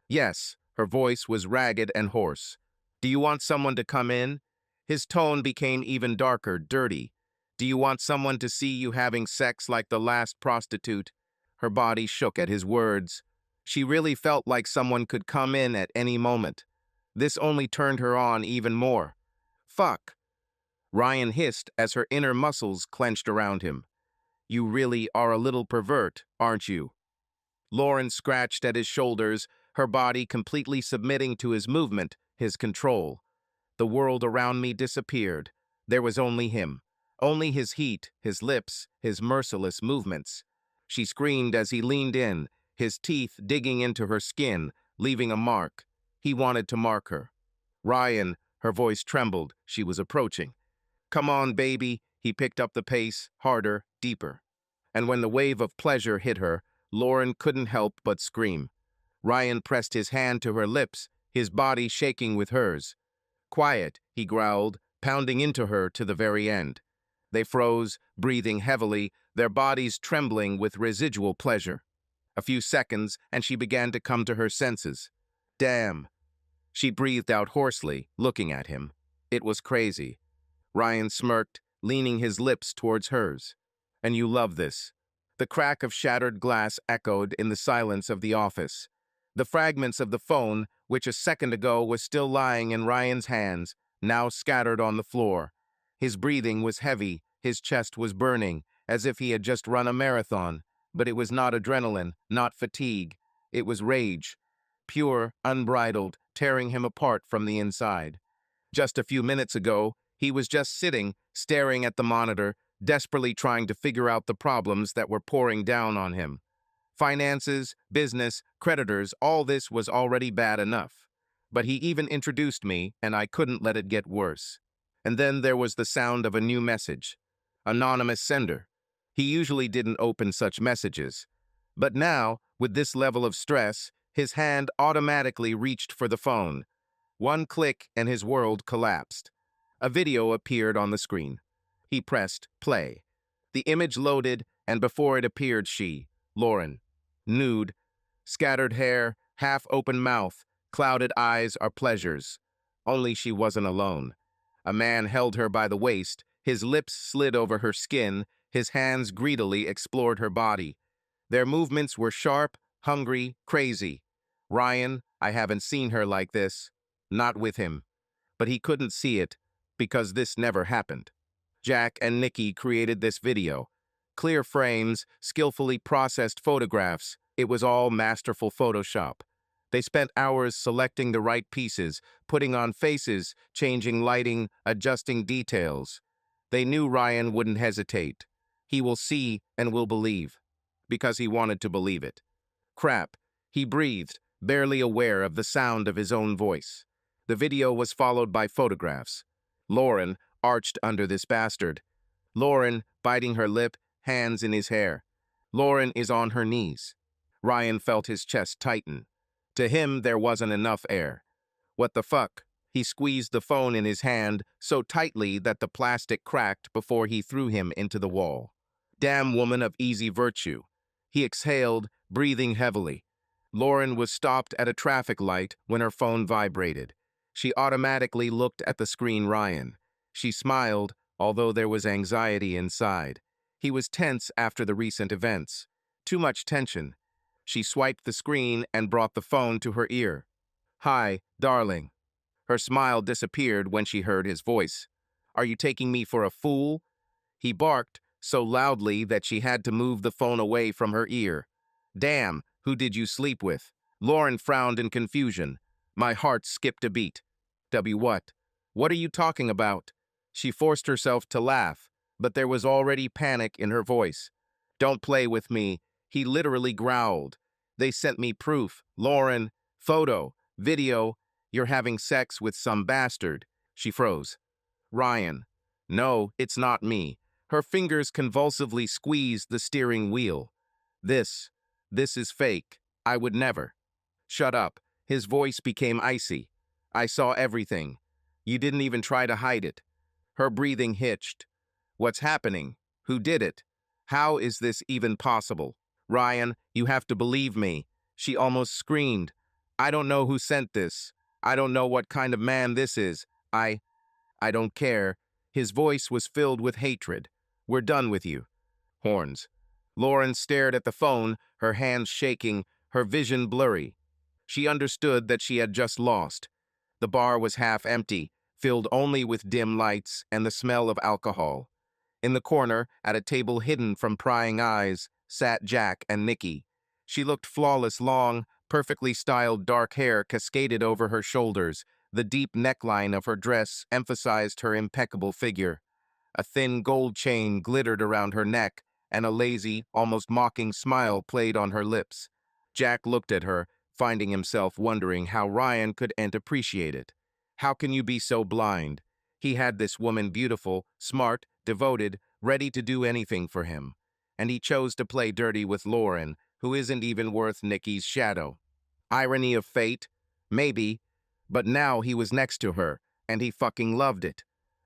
"Yes," her voice was ragged and hoarse. "Do you want someone to come in?" His tone became even darker, dirty. "Do you want someone to see you having sex like the last prostitute?" Her body shook at his words. She really felt like someone could come in at any moment. This only turned her on even more. "Fuck," Ryan hissed as her inner muscles clenched around him. "You really are a little pervert, aren't you?" Lauren scratched at his shoulders, her body completely submitting to his movement, his control. The world around me disappeared. There was only him. Only his heat, his lips, his merciless movements. She screamed as he leaned in, his teeth digging into her skin, leaving a mark. He wanted to mark her. "Ryan," her voice trembled. She was approaching. "Come on, baby." He picked up the pace, harder, deeper. And when the wave of pleasure hit her, Lauren couldn't help but scream. Ryan pressed his hand to her lips, his body shaking with hers. "Quiet," he growled, pounding into her to the very end. They froze, breathing heavily, their bodies trembling with residual pleasure. A few seconds, and she began to come to her senses. "Damn." She breathed out hoarsely, looking at him. It was crazy. Ryan smirked, leaning his lips towards hers. "And you love this." The crack of shattered glass echoed in the silence of the office. The fragments of the phone, which a second ago was still lying in Ryan's hands, now scattered on the floor. His breathing was heavy, his chest was burning, as if he had just run a marathon. But it was not adrenaline, not fatigue. It was rage. Pure, unbridled, tearing him apart from the inside. Just a few minutes ago, he was just sitting, staring at the monitor, desperately trying to figure out the problems that were pouring down on him. Finances, business, creditors, all this was already bad enough. But he even introduced me, and I couldn't let it get worse. And then there was the sound of a new message. Anonymous sender. He usually didn't open such messages. But now, with this level of stress, his hand automatically reached for the phone. One click and his world collapsed. A video appeared on the screen. He pressed play. The image loaded, and before it appeared she, Lauren, nude, scattered hair, half-open mouth, clouded eyes are pleasures. Only she wasn't alone. A man held her by the waist, his lips slid over her skin, his hands greedily explored her body. Their movements were sharp, hungry, crazy. Ryan, I haven't seen her like this. Not with him. But he couldn't see it, because this never happened. Jack and Nikki created this video. Clear frames, skillfully processed photographs. It was all masterful Photoshop. They spent hours selecting the right pieces, putting on faces, changing lighting, adjusting details. They knew Ryan wouldn't hesitate. He will see and will believe. Because he wanted to believe it. Crap. He breathed, barely aware of the sound of his own voice. The video was followed by photographs. Lauren, arched under this bastard. Lauren, biting her lip, hands in his hair. Lauren is on her knees. Ryan felt his chest tighten. To him, there wasn't enough air. What the fuck? He squeezed the phone in his hand so tightly that the plastic cracked before he threw him into the wall. Damn woman of easy virtue. He exhaled, breathing heavily. Lauren was stopped at a traffic light when her phone vibrated. She automatically looked at the screen Ryan. She smiled, although there was anxiety inside. He was tense after the recent events. Too much tension. She swiped the screen and brought the phone to her ear. "Hi, darling." Her smile disappeared when she heard his voice. "Are you taking me for a fool?" He barked so loudly that she had to move the phone away from her ear. "Damn, who did you sleep with?" Lauren frowned in confusion. My heart skipped a beat. What? What are you talking about?" She forced herself to laugh, but there was already panic in her voice. "Don't play with me." He literally growled. "They sent me proof. Lauren, photo, video. You're having sex with some bastard." She froze. "Ryan." "No, it's not me." Her fingers convulsively squeezed the steering wheel. This is fake. I would never." "Shut up." His voice became icy. "I saw everything. You didn't even try to hide it." Her breathing hitched. "What's happening? Who did it? How is this even possible?" "Ryan, you have to believe me." She almost screamed. "I don't know who sent this. I don't know what kind of man this is. I don't care." His voice was filled with hatred. "We're done with you." Horns. Lauren stared at the phone, her hands shaking, her vision blurry. She understood that she had just lost. The bar was half empty, filled only with dim lights and the smell of alcohol. In the corner, at a table hidden from prying eyes, sat Jack and Nikki. She looked flawless, long, perfectly styled dark hair cascaded over her shoulders. The deep neckline of her dress emphasized her impeccable figure. A thin gold chain glittered around her neck, and a lazy, almost mocking smile played on her lips. Jack looked at her, finding himself wondering how Ryan could appreciate it. How can you be so blind? He had this woman beautiful, smart, devoted, ready to do anything for him. And he chose to play dirty with Lauren, who isn't even worth Nikki's shadow. Irony of fate? Maybe. But now he was next to her, and he fucking loved it.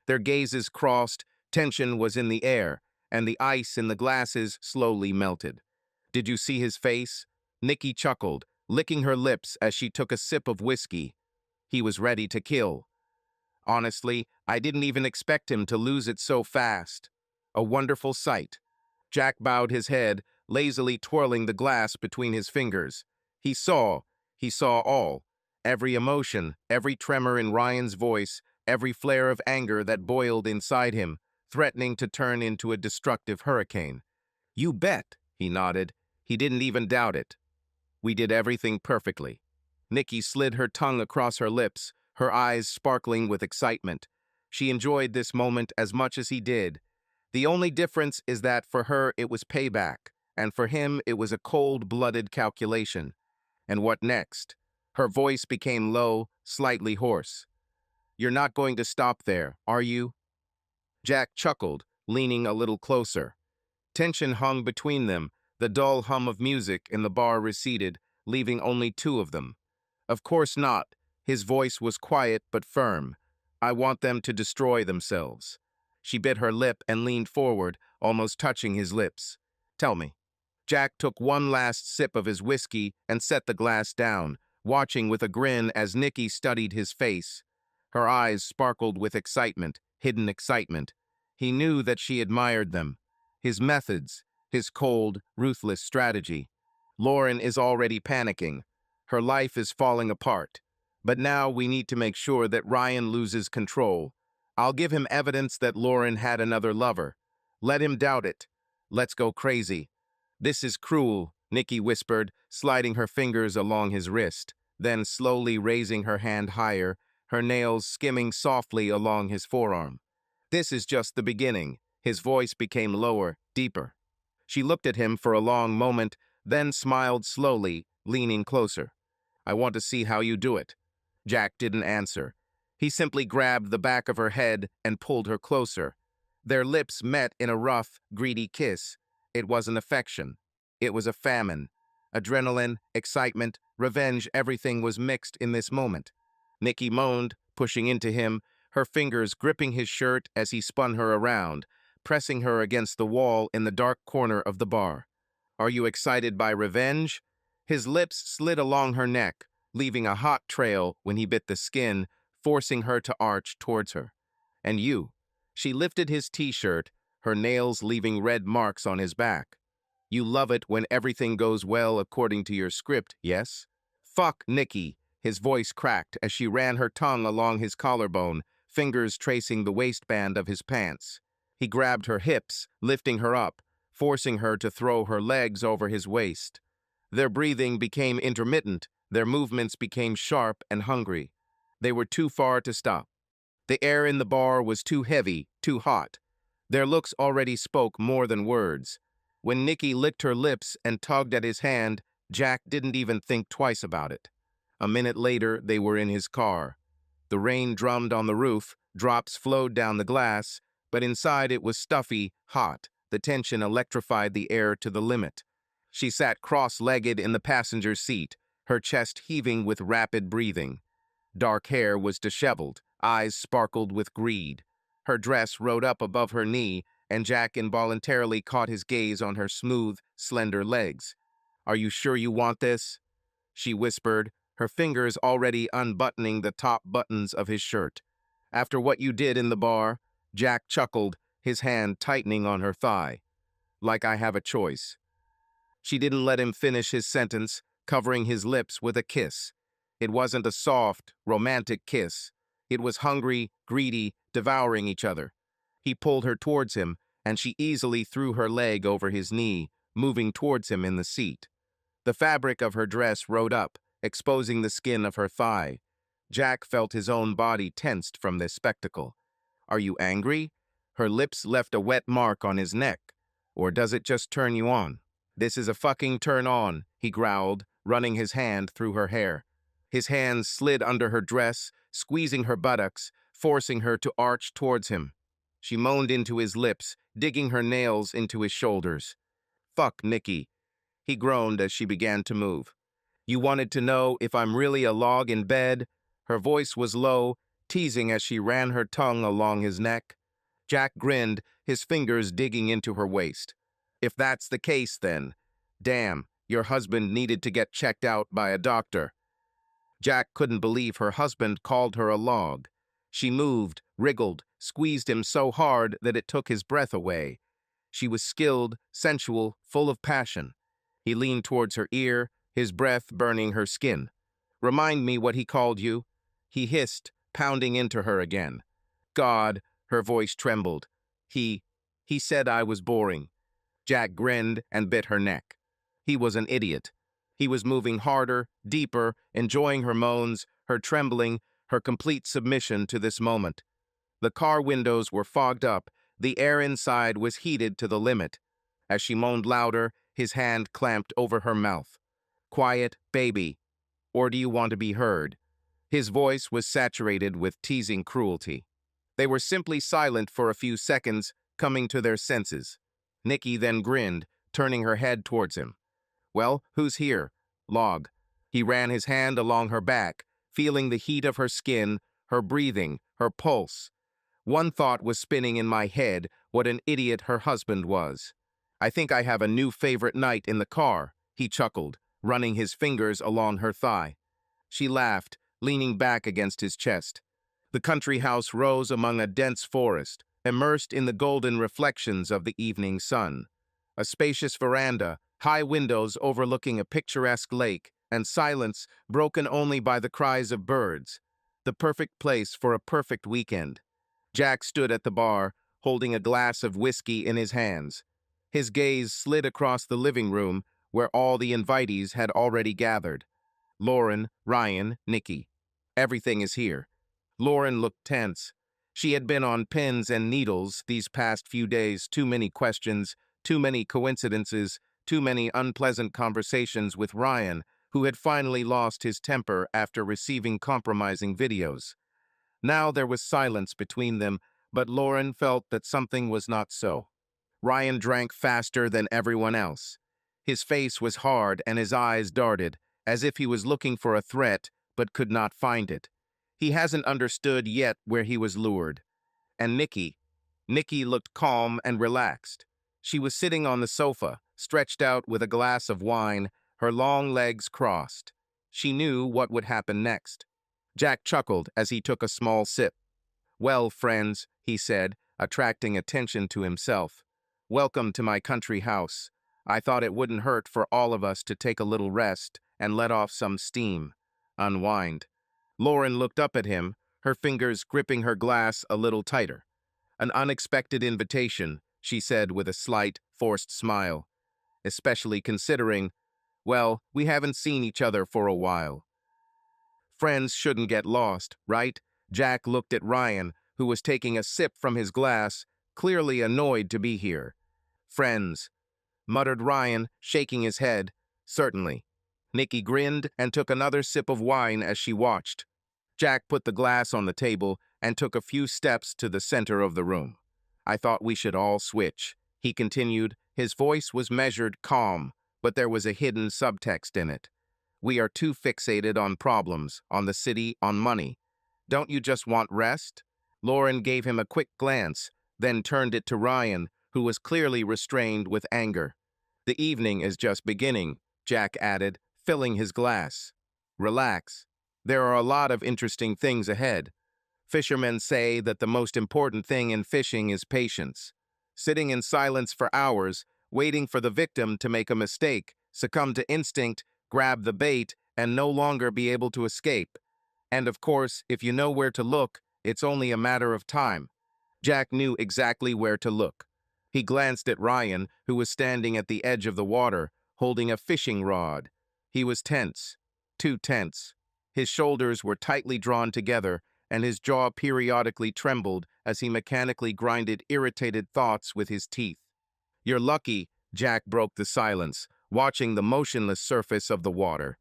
Their gazes crossed, tension was in the air, and the ice in the glasses slowly melted. "Did you see his face?" Nikki chuckled, licking her lips as she took a sip of whiskey. He was ready to kill. "Honestly, I didn't even expect him to lose it so fast." A wonderful sight. Jack bowed his head, lazily twirling the glass between his fingers. He saw all. Every emotion, every tremor in Ryan's voice, every flare of anger that boiled inside him, threatening to turn into a destructive hurricane. "You bet," he nodded. He didn't even doubt it. "We did everything perfectly." Nikki slid her tongue across her lips, her eyes sparkling with excitement. She enjoyed this moment as much as he did. The only difference is that for her it was payback, and for him it was a cold-blooded calculation. And what next? Her voice became low, slightly hoarse. "You're not going to stop there, are you?" Jack chuckled, leaning a little closer. Tension hung between them. The dull hum of music in the bar receded, leaving only two of them. "Of course not." His voice was quiet but firm. "I want them to destroy themselves." She bit her lip and leaned forward, almost touching his lips. "Tell me." Jack took one last sip of his whiskey and set the glass down, watching with a grin as Nikki studied his face. Her eyes sparkled with excitement, hidden excitement. He knew that she admired them. His methods, his cold, ruthless strategy. Lauren is already panicking. Her life is falling apart. But now we need to make sure that Ryan loses control. I'll give him evidence that Lauren had another lover. Let him doubt it. Let's go crazy. "This is cruel," Nikki whispered, sliding her fingers along his wrist, then slowly raising her hand higher, her nails skimming softly along his forearm. "This is just the beginning." His voice became lower, deeper. She looked at him for a long moment, then smiled slowly, leaning closer. "I want to see how you do it." Jack didn't answer. He simply grabbed the back of her head and pulled her closer. Their lips met in a rough, greedy kiss. It wasn't affection. It was a famine. Adrenaline, excitement, revenge, everything was mixed in this moment. Nikki moaned, pushing into him, her fingers gripping his shirt as he spun her around, pressing her against the wall in the dark corner of the bar. "Are you excited by revenge?" His lips slid along her neck, leaving a hot trail when he bit the skin, forcing her to arch towards her. "And you?" She lifted his t-shirt, her nails leaving red marks on his back. "You love it when everything goes well according to your script, yes?" "Fuck, Nikki." His voice cracked as she ran her tongue along his collarbone, fingers tracing the waistband of his pants. He grabbed her hips, lifting her up, forcing her to throw her legs over his waist. Their breathing became intermittent, their movements became sharp and hungry. They were too far to stop. The air in the bar was too heavy, too hot. Their looks already spoke more than words. When Nikki licked her lips and tugged at his hand, Jack didn't even think twice about it. A minute later, they were in his car. The rain drummed on the roof, drops flowed down the glass, but inside it was stuffy, hot. The tension electrified the air to the limit. She sat cross-legged in the passenger seat, her chest heaving with rapid breathing. Dark hair was disheveled, eyes sparkled with greed. Her dress rode up above her knee, and Jack involuntarily caught his gaze on her smooth, slender legs. "Are you sure you want this?" she whispered, her fingers already unbuttoning the top buttons of his shirt. "After what you did in the bar?" Jack chuckled, his hand tightening on her thigh. "Like I have a choice." She didn't let him finish his sentence, covering his lips with a kiss. It wasn't a soft, romantic kiss. It was hungry, greedy, devouring each other. He pulled her towards him, and she easily threw her leg over his knee, moving towards him in the seat. The fabric of her dress rode up, exposing the skin of her thigh. Jack felt his own body tensed from this spectacle. "Are you angry?" Her lips left a wet mark on his neck. "Or does it just turn you on?" "This is a fucking turn on," he growled, running his hand through her hair. His hands slid under her dress, squeezing her buttocks, forcing her to arch towards him. She moaned into his lips, digging her nails into his shoulders. "Fuck, Nikki." He groaned as she began to move. "You wanted to know if I'm really a log in bed?" Her voice was low, teasing as she ran her tongue along his neck. Jack grinned, his fingers digging into her waist. "If that's the case, then. Damn, your husband needed to get checked out by a doctor." Jack couldn't believe her husband called her a log. She moved, wriggled, squeezed him so hard that it took his breath away. She was skilled, sensual, full of passion. He leaned towards her ear, his breath burning her skin. "Remind me what he called you." He hissed, pounding into her again. "God," her voice trembled. He said I was boring." Jack grinned and bit her neck. He was an idiot. He was moving harder, deeper, enjoying her moans, her trembling, her complete submission to this moment. The car windows were fogged up, the air inside was heated to the limit. As she moaned louder, his hand clamped over her mouth. "Quiet, baby." or do you want to be heard? His voice was saturated with teasing cruelty. They were simply silent for a few seconds, coming to their senses. Nikki then grinned, turning her head towards him. Well, who's here? Log. He ran his hand along her back, feeling the heat of her skin, her breathing, her pulse. One thought was spinning in my head, what an idiot her husband was. I think I have a new favorite night in the car, he chuckled, running his fingers along her thigh. She laughed, leaning back against his chest. The country house rose among a dense forest, immersed in the golden reflections of the evening sun. A spacious veranda, high windows overlooking a picturesque lake, and silence broken only by the cries of birds. The perfect place for a perfect weekend. Jack stood at the bar, holding a glass of whiskey in his hands. His gaze slid across the living room, where all the invitees had already gathered. Lauren, Ryan, Nikki. Everything is here. Lauren looked tense. She had been on pins and needles these past few days. Too many questions, too many coincidences, too many unpleasant conversations with Ryan, who had finally lost his temper after receiving compromising videos. Now there was silence between them, but Lauren felt that something was not so. Ryan drank faster than everyone else. His face was hard and his eyes darted, as if he was looking for a threat but could not find it. He hasn't understood yet where he was lured. And Nikki looked calm and relaxed. She was sitting on the sofa, stretched out with a glass of wine, her long legs crossed. She knew what would happen next. Jack chuckled as he took a small sip. Well, friends, he said, attracting attention to himself. Welcome to my country house. I thought it wouldn't hurt for all of us to take a little rest and let off some steam. Unwind. Lauren looked up at him, her fingers gripping her glass a little tighter. An unexpected invitation, she said with a slight, forced smile. Especially considering, well, we haven't seen each other for a while. Friends shouldn't get lost, right? Jack looked at Ryan, who was taking a sip from his glass, clearly annoyed to be here. Friends, muttered Ryan, shaking his head. Certainly. Nikki grinned and took another sip of wine as she watched. Jack put the glass on the table and took a few steps to the center of the room. I thought we should all switch, he continued. His voice was measured, calm, but there was a hidden subtext in it. We are too fixated on problems, on the city, on money. Don't you just want rest? Lauren gave him a quick glance, then turned it to Ryan, who was clearly restrained with anger. The evening is just beginning, Jack added, filling his glass. Relax. There are a lot of interesting things ahead. Fishermen say that the most important thing in fishing is patience. Sitting in silence for hours, waiting for the victim to make a mistake, succumb to instinct, grab the bait, and no longer be able to escape. And of course, if you know where to look, it's only a matter of time. Jack knew exactly where to look. He glanced at Ryan, who was standing at the edge of the water, holding a fishing rod. He was tense, too tense. His shoulders were tightly drawn together, and his jaw periodically trembled as he mechanically grinded irritated thoughts with his teeth. You're lucky, Jack broke the silence, watching the motionless surface of the water.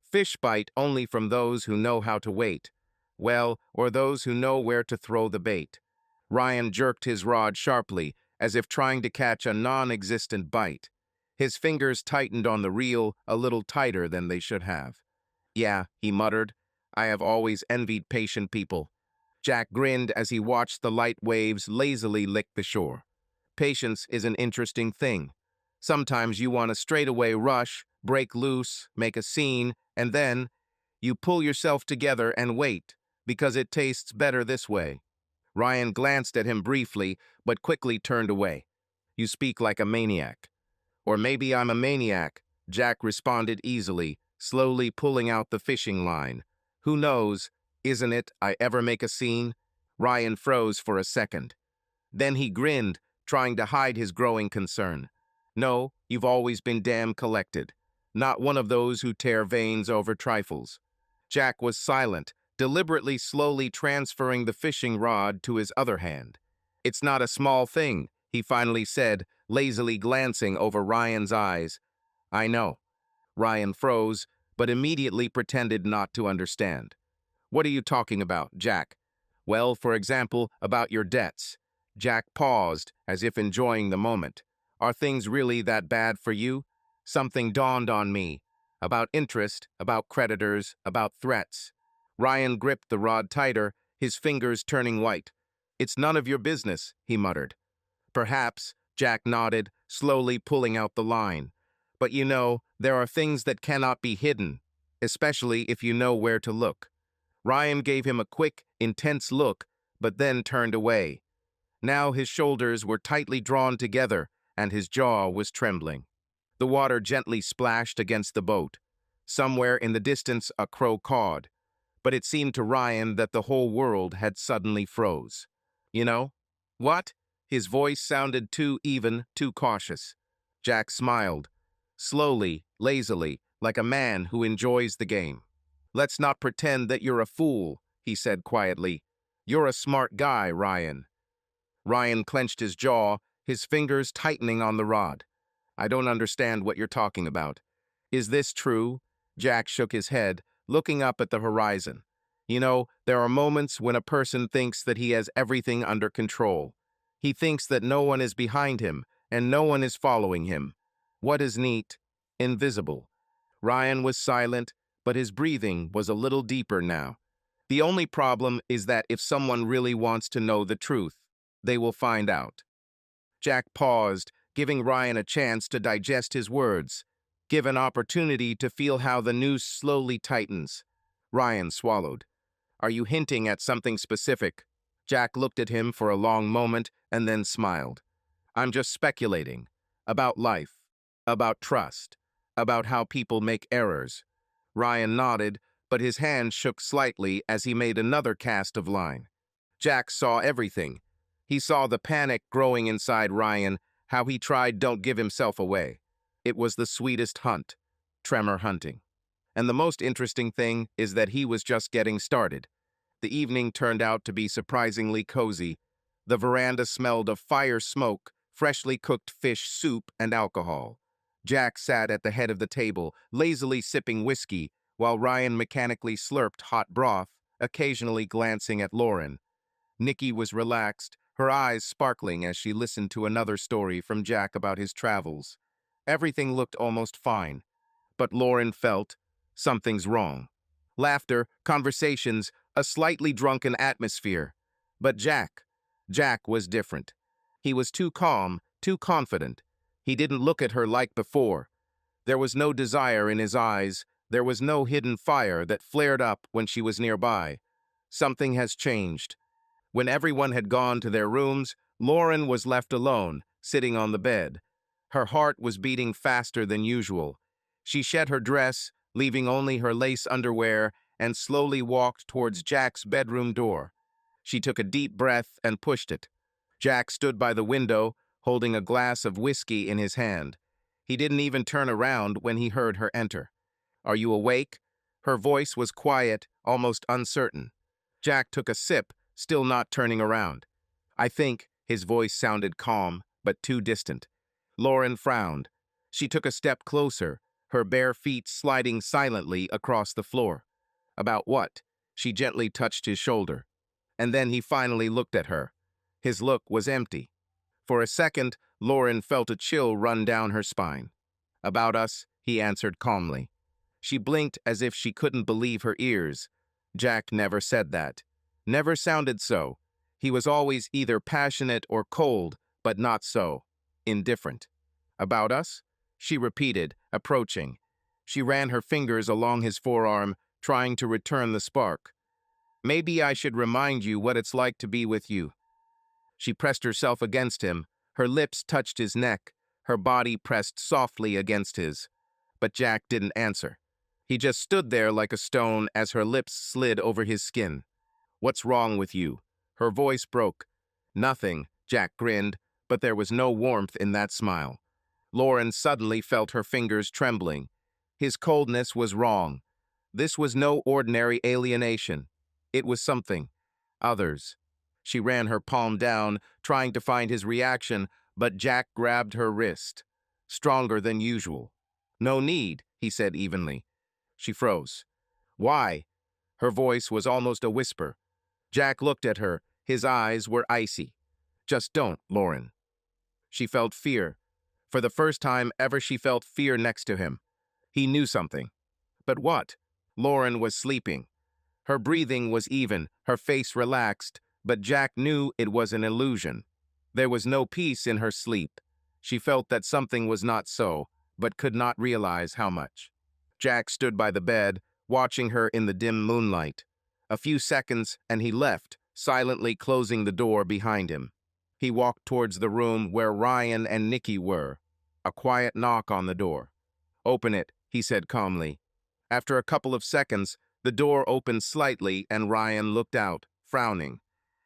Fish bite only from those who know how to wait. Well, or those who know where to throw the bait. Ryan jerked his rod sharply, as if trying to catch a non-existent bite. His fingers tightened on the reel a little tighter than they should have. Yeah, he muttered. I have always envied patient people. Jack grinned as he watched the light waves lazily lick the shore. Patience is an interesting thing. Sometimes you want to straightaway rush, break loose, make a scene, and then you pull yourself together and wait, because it tastes better this way. Ryan glanced at him briefly, but quickly turned away. You speak like a maniac. Or maybe I'm a maniac, Jack responded easily, slowly pulling out the fishing line. Who knows, isn't it I ever make a scene? Ryan froze for a second. Then he grinned, trying to hide his growing concern. No, you've always been damn collected. Not one of those who tear veins over trifles. Jack was silent, deliberately slowly transferring the fishing rod to his other hand. It's not a small thing, he finally said, lazily glancing over Ryan's eyes. I know. Ryan froze, but immediately pretended not to understand. What are you talking about, Jack? Well, for example, about your debts. Jack paused, as if enjoying the moment. Are things really that bad for you? Something dawned on me. About interest, about creditors, about threats. Ryan gripped the rod tighter, his fingers turning white. It's none of your business, he muttered. Perhaps, Jack nodded, slowly pulling out the line. But you know, there are things that cannot be hidden, especially if you know where to look. Ryan gave him a quick, intense look, but then turned away. Now his shoulders were tightly drawn together, and his jaw was trembling. The water gently splashed against the boat. Somewhere in the distance a crow cawed, but it seemed to Ryan that the whole world had suddenly froze. You know? What? His voice sounded too even, too cautious. Jack smiled, slowly, lazily, like a man who enjoys the game. Let's not pretend that you're a fool, he said quietly. You're a smart guy, Ryan. Ryan clenched his jaw, his fingers tightening on the rod. I don't understand what you're talking about. Is this true? Jack shook his head, looking up at the horizon. You know, there are moments when a person thinks that he has everything under control. He thinks that no one is behind him, and no one is following him. What is neat? Invisible. Ryan was silent, but his breathing was a little deeper now. The only problem is that if someone really wants to know the truth, they will find out. Jack paused, giving Ryan a chance to digest his words, give an opportunity to feel how the noose slowly tightens. Ryan swallowed. Are you hinting at something specific? Jack looked at him for a long moment and then smiled. I'm just speculating. About life. About trust. About how people make errors. Ryan nodded, but his hand shook slightly as he made another cast of line. Jack saw everything. He saw the panic growing inside Ryan, how he tried don't give himself away. It was the sweetest hunt, tremor hunting. And the most interesting thing is that he was just getting started. The evening turned out to be surprisingly cozy. The veranda smelled of fire smoke, freshly cooked fish soup, and alcohol. Jack sat at the head of the table, lazily sipping whiskey, while Ryan mechanically slurped hot broth, occasionally glancing at Lauren. Nikki was relaxed, her eyes sparkling as she listened to another story from Jack about his travels. Everything looked almost fine, but Lauren felt something's wrong. Laughter, conversations, a slightly drunken atmosphere. But Jack was different. He was too calm, too confident. He didn't look at her like before. There was no desire in his eyes. There was no hidden fire that flared up when she was nearby. Something has changed. When everyone had gone to their rooms, Lauren was left alone, sitting on the bed. Her heart was beating faster than usual. She shed her dress, leaving only her lace underwear, and slowly walked towards Jack's bedroom door. She took a deep breath and pushed it. Jack stood by the window, holding a glass of whiskey in his hand. He didn't even turn around when he heard her enter. Are you awake? Her voice was quiet, almost uncertain. Jack took a sip, still not turning around. I think, his voice sounded calm, but too distant. Lauren frowned. She took a step closer, her bare feet sliding silently across the floor. About what? She gently touched his shoulder. And then he finally looked at her. His look was empty. For a second, Lauren felt a chill run down her spine. About us, he answered calmly. She blinked as if she couldn't believe her ears. Jack never said that. Never sounded so. He was always either passionate or cold, but not so. Indifferent. About us? She repeated, approaching. She ran her fingers along his forearm, trying to return the spark. Maybe I should remind you what it's like to be with you. She pressed herself against him. Her lips touched his neck, her body pressed softly against his. But Jack didn't answer. He just stood there like a stone as her lips slid over his skin. What's wrong with you? Her voice broke. Nothing, Jack grinned, but there was no warmth in that smile. Lauren suddenly felt her fingers trembling. His coldness was wrong. This was no ordinary alienation. It was something. Others. She ran her palm down, trying to find his reaction, but Jack grabbed her wrist. Stronger than usual. No need, he said evenly. She froze. Why? Her voice was almost a whisper. Jack looked at her. His eyes were icy. Just don't, Lauren. She felt fear. For the first time ever, she felt fear next to him. He knew something. But what? Lauren was sleeping. Her breathing was even, her face relaxed, but Jack knew it was an illusion. There was no peace in her sleep. She felt that something was not so, but could not realize how much. Jack stood by the bed, watching her in the dim moonlight. A few seconds, and he left, silently closing the door behind him. He walked towards the room where Ryan and Nikki were. A quiet knock on the door. "Open it," he said calmly. After a couple of seconds, the door opened slightly and Ryan looked out, frowning.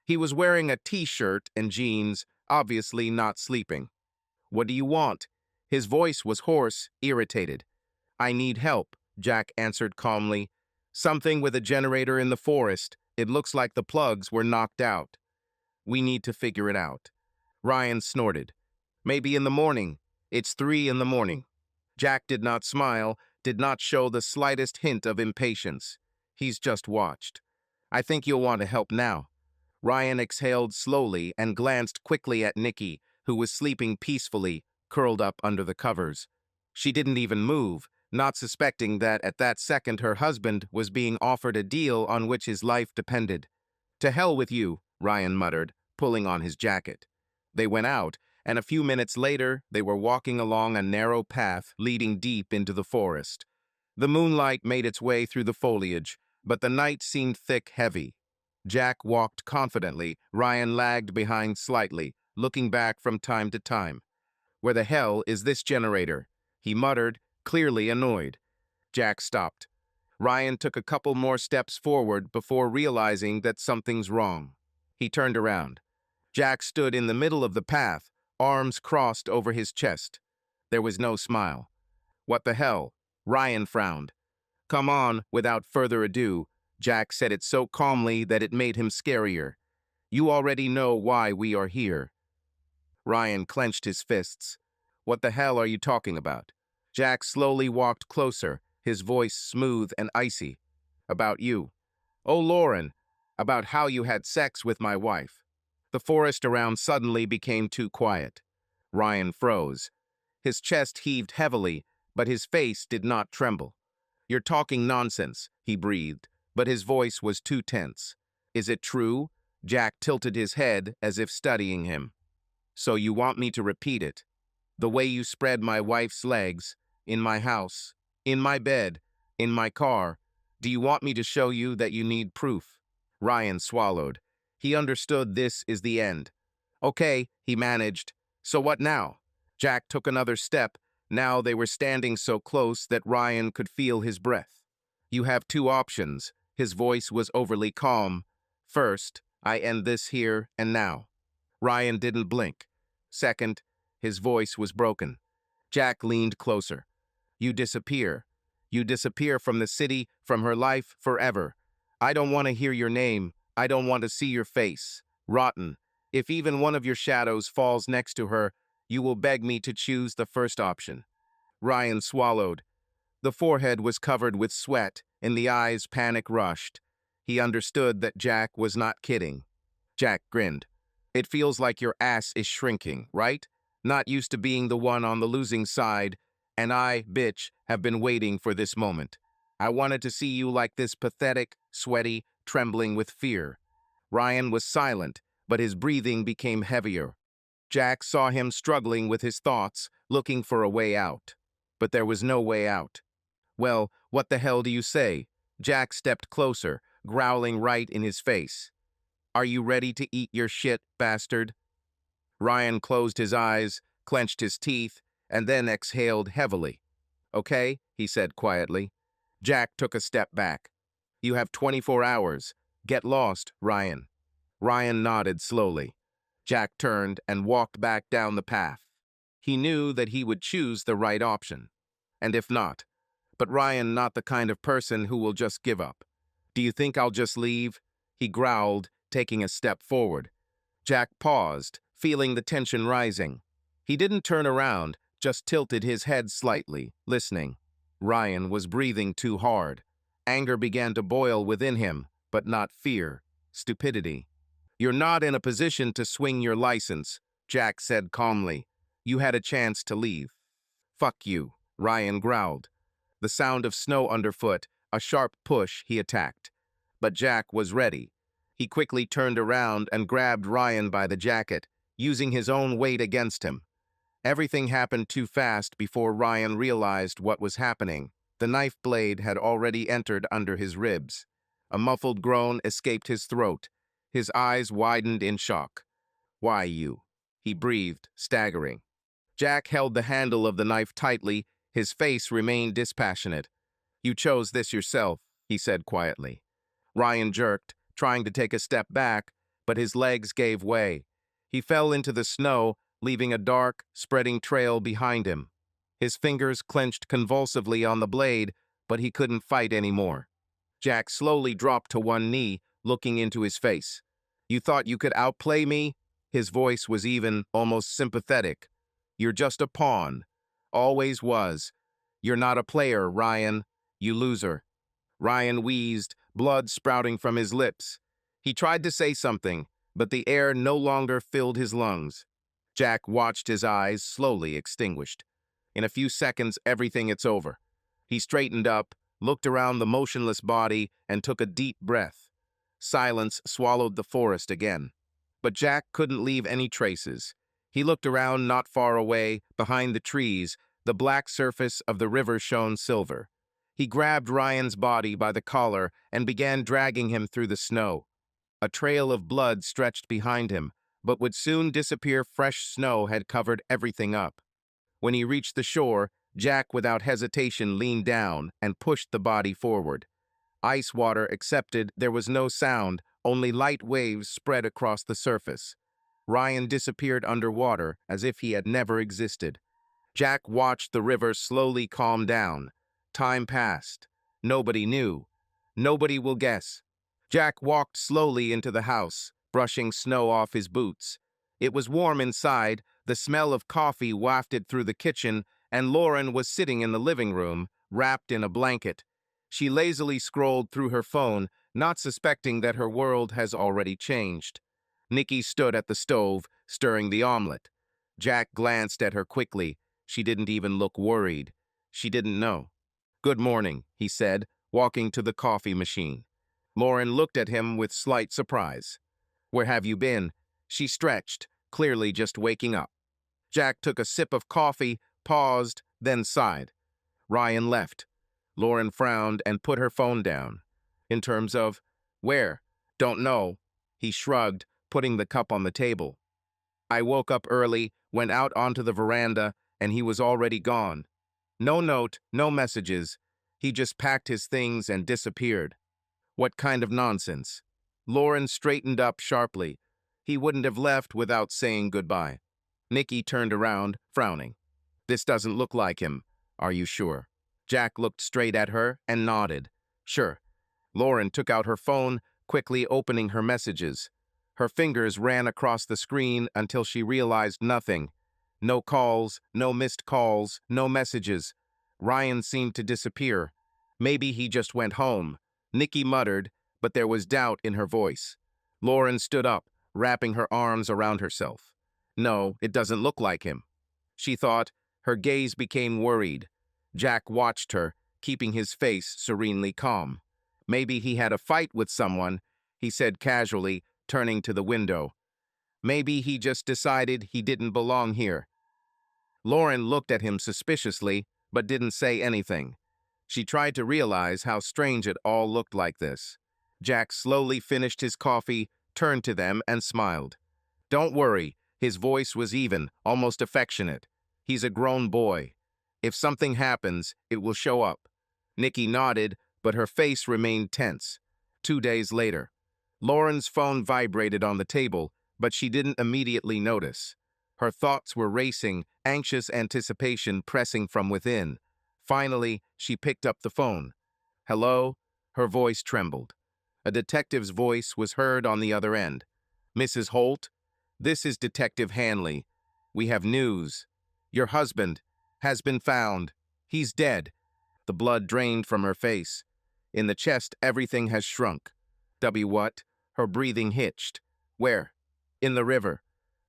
He was wearing a t-shirt and jeans, obviously not sleeping. "What do you want?" His voice was hoarse, irritated. "I need help," Jack answered calmly. "Something with a generator in the forest. It looks like the plugs were knocked out. We need to figure it out." Ryan snorted. "Maybe in the morning. It's 3 in the morning." Jack did not smile, did not show the slightest hint of impatience. He's just watched. "I think you'll want to help now." Ryan exhaled slowly and glanced quickly at Nikki, who was sleeping peacefully, curled up under the covers. She didn't even move, not suspecting that at that second her husband was being offered a deal on which his life depended. "To hell with you," Ryan muttered, pulling on his jacket. They went out, and a few minutes later they were walking along a narrow path leading deep into the forest. The moonlight made its way through the foliage, but the night seemed thick, heavy. Jack walked confidently. Ryan lagged behind slightly, looking back from time to time. "Where the hell is this generator?" he muttered, clearly annoyed. Jack stopped. Ryan took a couple more steps forward before realizing that something's wrong. He turned around. Jack stood in the middle of the path, arms crossed over his chest. There was no smile. "What the hell?" Ryan frowned. "Come on," without further ado. Jack said it so calmly that it made him scarier. "You already know why we are here." Ryan clenched his fists. "What the hell are you talking about?" Jack slowly walked closer, his voice smooth and icy. "About you." "Oh, Lauren, about how you had sex with my wife." The forest around suddenly became too quiet. Ryan froze. His chest heaved heavily, but his face did not tremble. "You're talking nonsense," he breathed, but his voice was too tense. "Is it true?" Jack tilted his head as if studying him. "So you want me to repeat it? The way you spread my wife's legs, in my house, in my bed, in my car. Do you want me to show you that you need proof?" Ryan swallowed. He understood this is the end. "Okay," he managed. "So what now?" Jack took another step. Now they were standing so close that Ryan could feel his breath. "You have two options." His voice was overly calm. "First, I end this here and now." Ryan didn't blink. "Second," his voice was broken. Jack leaned closer. "You disappear. You disappear from the city, from her life, forever. I don't want to hear your name. I don't want to see your face. Rotten. If even one of your shadows falls next to her, you will beg me to choose the first option." Ryan swallowed. The forehead was covered with sweat, and the eyes panic rushed. He understood that Jack was not kidding. Jack grinned. "It feels like your ass is shrinking, right? Not used to being the one on the losing side, and I, bitch, have been waiting for this moment. I wanted to see you like this, pathetic, sweaty, trembling with fear." Ryan was silent, but his breathing became heavier. Jack saw him struggling with his thoughts, looking for a way out. But there was no way out. "Well, what the hell do you say?" Jack stepped closer, growling right in his face. "Are you ready to eat your shit, bastard?" Ryan closed his eyes, clenched his teeth, and then exhaled heavily. "Okay," he said quietly. Jack took a step back. "You have 24 hours. Get lost, Ryan." Ryan nodded slowly. Jack turned and walked back down the path. He knew that he would choose the right option. And if not, but Ryan not the kind of person who will just give up. "Do you think I'll just leave?" he growled, taking a step forward. Jack paused, feeling the tension rising. He didn't turn around, just tilted his head slightly, listening. Ryan was breathing too hard. Anger began to boil within him, but not fear, stupidity. "You're not in a position to swing your license," Jack said calmly. "You had a chance to leave." "Fuck you," Ryan growled. The sound of snow underfoot, a sharp push, he attacked. But Jack was ready. He quickly turned around and grabbed Ryan by the jacket, using his own weight against him. Everything happened too fast before Ryan realized what was happening. The knife blade had already entered under his ribs. A muffled groan escaped his throat. His eyes widened in shock. "Why you?" he breathed, staggering. Jack held the handle of the knife tightly. His face remained dispassionate. "You chose this yourself," he said quietly. Ryan jerked, trying to take a step back, but his legs gave way. He fell into the snow, leaving a dark, spreading trail behind him. His fingers clenched convulsively on the blade, but he couldn't fight anymore. Jack slowly dropped to one knee, looking into his face. "You thought you could outplay me?" His voice was even, almost sympathetic. "You're just a pawn. Always was. You're not a player, Ryan. You loser." Ryan wheezed, blood sprouting from his lips. He tried to say something, but the air no longer filled his lungs. Jack watched his eyes slowly extinguished. "In a few seconds, it's over." He straightened up, looked around the motionless body, and took a deep breath. Silence swallowed the forest again. But Jack couldn't leave any traces. He looked around not far away, behind the trees. The black surface of the river shone silver. He grabbed Ryan's body by the collar and began dragging him through the snow. A trail of blood stretched behind him, but would soon disappear. Fresh snow had covered everything up. When he reached the shore, Jack, without hesitation, leaned down and pushed the body forward. Ice water accepted, there was no sound, only light waves spread across the surface. Ryan disappeared underwater as if he had never existed. Jack watched the river slowly calm down. Time passed. Nobody knew. Nobody will guess. Jack walked slowly into the house, brushing snow off his boots. It was warm inside, the smell of coffee wafted through the kitchen, and Lauren was sitting in the living room, wrapped in a blanket. She lazily scrolled through her phone, not suspecting that her world has already changed. Nikki stood at the stove, stirring the omelet. Jack glanced at her quickly. She didn't even look worried. She didn't know. "Good morning," he said, walking to the coffee machine. Lauren looked at him with slight surprise. "Where have you been?" She stretched, clearly just waking up. Jack took a sip of coffee, paused, then sighed. Ryan left. Lauren frowned and put her phone down. "In terms of where?" "Don't know." He shrugged, putting the cup on the table. "I woke up early, went out onto the veranda, and he was already gone. No note, no messages. He just packed his things and disappeared." "What kind of nonsense?" Lauren straightened up sharply. "He wouldn't have left without saying goodbye." Nikki turned around, frowning. "This doesn't look like him. Are you sure?" Jack looked straight at her and nodded. "Sure." Lauren took out her phone, quickly opening her messages. Her fingers ran across the screen until she realized nothing. No calls, no missed calls, no messages. Ryan seemed to disappear. Maybe he just went home. Nikki muttered, but there was doubt in her voice. Lauren stood up, wrapping her arms around herself. "No, it doesn't look like him." She thought. Her gaze became worried. Jack watched her, keeping his face serenely calm. "Maybe he had a fight with someone," he said casually, turning to the window. "Maybe he just decided he didn't belong here." Lauren looked at him suspiciously, but didn't say anything. She tried to realize how strange it all looked like this. Jack slowly finished his coffee, turned to them, and smiled. "Don't worry." His voice was even, almost affectionate. "He's a grown boy. If something happens, it will show up." Nikki nodded, but her face remained tense. 2 days later. Lauren's phone vibrated on the table, but she didn't immediately notice. Her thoughts were racing, anxious anticipation pressing from within. Finally, she picked up the phone. "Hello?" Her voice trembled. A detective's voice was heard on the other end. "Mrs. Holt? This is Detective Hanley. We have news. Your husband has been found. He's dead." The blood drained from her face. In the chest, everything has shrunk. What? Her breathing hitched. Where? In the river.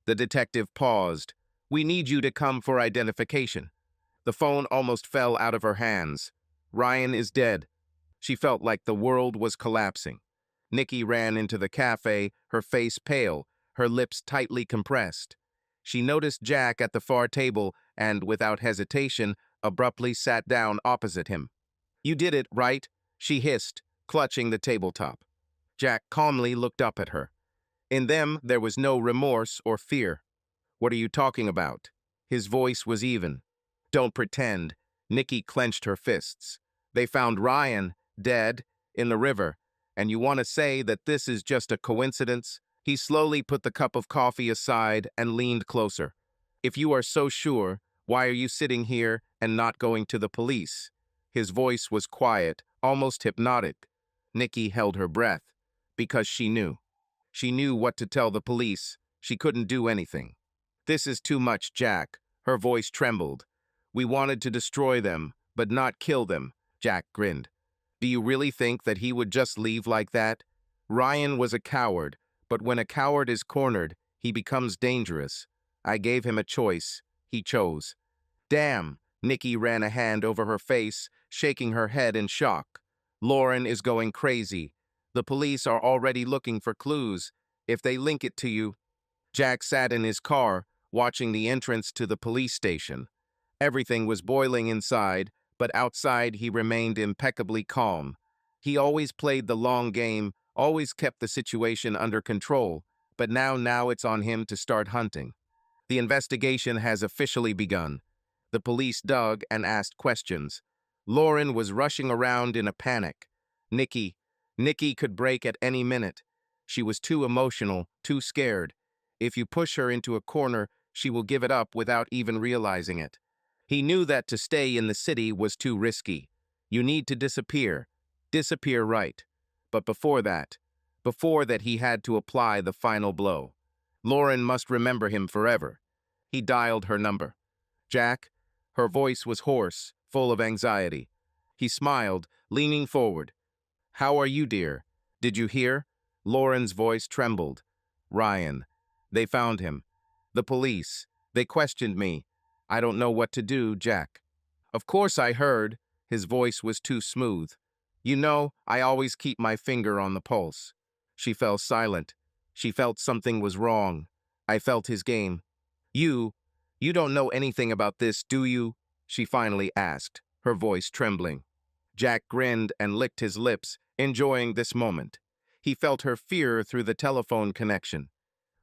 The detective paused. We need you to come for identification. The phone almost fell out of her hands. Ryan is dead. She felt like the world was collapsing. Nikki ran into the cafe, her face pale, her lips tightly compressed. She noticed Jack at the far table and, without hesitation, abruptly sat down opposite him. You did it, right? She hissed, clutching the tabletop. Jack calmly looked up at her. In them, there was no remorse or fear. What are you talking about? His voice was even. Don't pretend. Nikki clenched her fists. They found Ryan, dead, in the river, and you want to say that this is just a coincidence? He slowly put the cup of coffee aside and leaned closer. If you are so sure, why are you sitting here and not going to the police? His voice was quiet, almost hypnotic. Nikki held her breath, because she knew. She knew what to tell the police. She couldn't do anything. This is too much, Jack. Her voice trembled. We wanted to destroy them, but not kill them, Jack grinned. Do you really think that he would just leave like that? Ryan was a coward, but when a coward is cornered, he becomes dangerous. I gave him a choice. He chose. Damn, Nikki ran a hand over her face, shaking her head in shock. Lauren is going crazy. The police are already looking for clues. If they link it to you. Jack sat in his car, watching the entrance to the police station. Everything was boiling inside, but outside he remained impeccably calm. He always played the long game, always kept the situation under control, but now it's on him to start hunting. The investigation has officially begun. The police dug and asked questions. Lauren was rushing around in a panic. Nikki could break at any minute. She was too emotional, too scared. If you push her into a corner, she will give it up without even realizing it. He knew that to stay in the city was too risky. You need to disappear. Disappear right. But before that he had to apply the final blow. Lauren must remember him forever. He dialed her number. Jack? Her voice was hoarse, full of anxiety. He smiled, leaning forward. How are you, dear? Did you hear? Lauren's voice trembled. Ryan. They found him. The police. They questioned me. I don't know what to do, Jack. Of course I heard. His voice was too smooth. You know, I always keep my finger on the pulse. She fell silent. She felt something was wrong. I felt his game. You don't know anything about this, do you? She finally asked, her voice trembling. Jack grinned and licked his lips, enjoying this moment. He felt her fear through the telephone connection.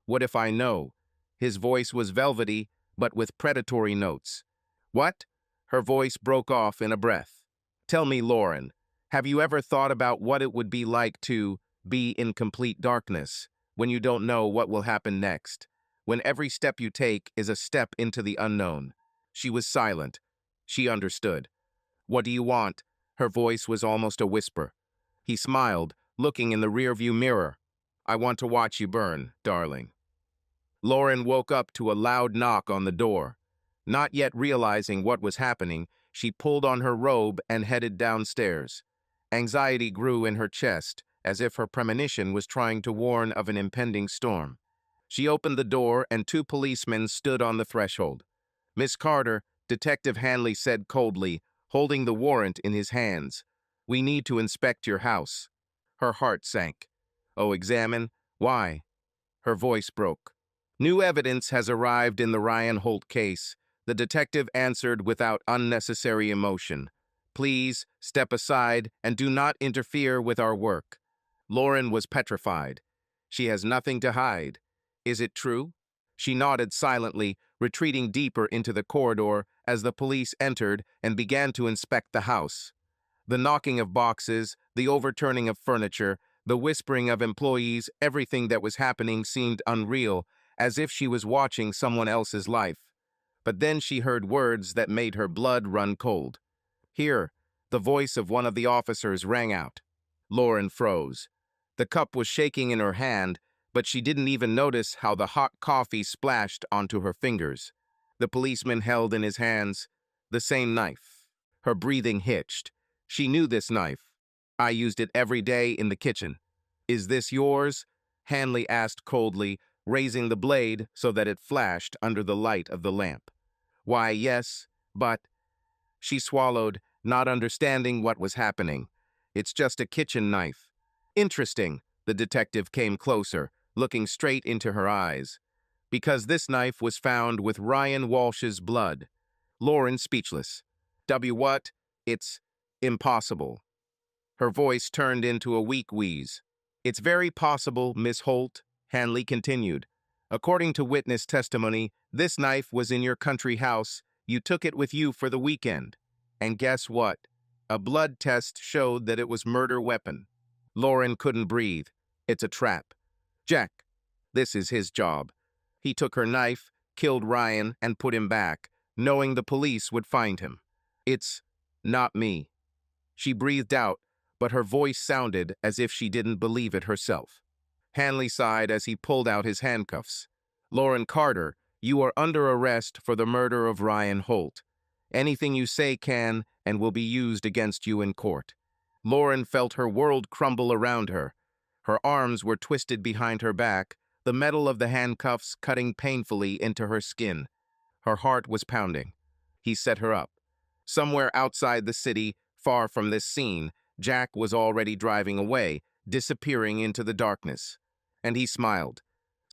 What if I know? His voice was velvety, but with predatory notes. What? Her voice broke off in a breath. Tell me, Lauren, have you ever thought about what it would be like to be in complete darkness, when you don't know what will happen next, when every step you take is a step into the unknown? She was silent. She understood. What do you want? Her voice was almost a whisper. He smiled, looking in the rearview mirror. I want to watch you burn, darling. Lauren woke up to a loud knock on the door. Not yet realizing what was happening, she pulled on her robe and headed downstairs. Anxiety grew in her chest, as if her premonition was trying to warn of an impending storm. She opened the door and two policemen stood on the threshold. Miss Carter, Detective Hanley said coldly, holding the warrant in his hands. We need to inspect your house. Her heart sank. Oh, examine? Why? Her voice broke. New evidence has arrived in the Ryan Holt case. The detective answered without unnecessary emotion. Please step aside and do not interfere with our work. Lauren was petrified. She has nothing to hide. Is it true? She nodded silently, retreating deeper into the corridor as the police entered and began to inspect the house. The knocking of boxes, the overturning of furniture, the whispering of employees, everything that was happening seemed unreal, as if she was watching someone else's life. But then she heard words that made her blood run cold. Here, the voice of one of the officers rang out. Lauren froze. The cup was shaking in her hand, but she didn't even notice how the hot coffee splashed onto her fingers. The policeman held in his hands the same knife. Her breathing hitched. She knew this knife. I used it every day in the kitchen. Is this yours? Hanley asked coldly, raising the blade so that it flashed under the light of the lamp. Why, yes, but... She swallowed, not understanding what was happening. It's just a kitchen knife. Interesting. The detective came closer, looking straight into her eyes. Because this knife was found with Ryan Walsh's blood. Lauren speechless. What? It's impossible. Her voice turned into a weak wheeze. It's very possible, Miss Holt, Hanley continued. According to witness testimony, this knife was in your country house. You took it with you for the weekend. And guess what? A blood test showed that it was murder weapon. Lauren couldn't breathe. It's a trap. Jack, this is his job. He took her knife, killed Ryan, and put him back, knowing the police would find him. It's not me. She breathed out, but her voice sounded as if she didn't believe it herself. Hanley sighed as he pulled out his handcuffs. Lauren Carter, you are under arrest for the murder of Ryan Holt. Anything you say can and will be used against you in court. Lauren felt her world crumble around her. Her arms were twisted behind her back, the metal of the handcuffs cutting painfully into her skin. Her heart was pounding. He set her up. Somewhere outside the city, far from this scene, Jack was already driving away, disappearing into the darkness. And he smiled.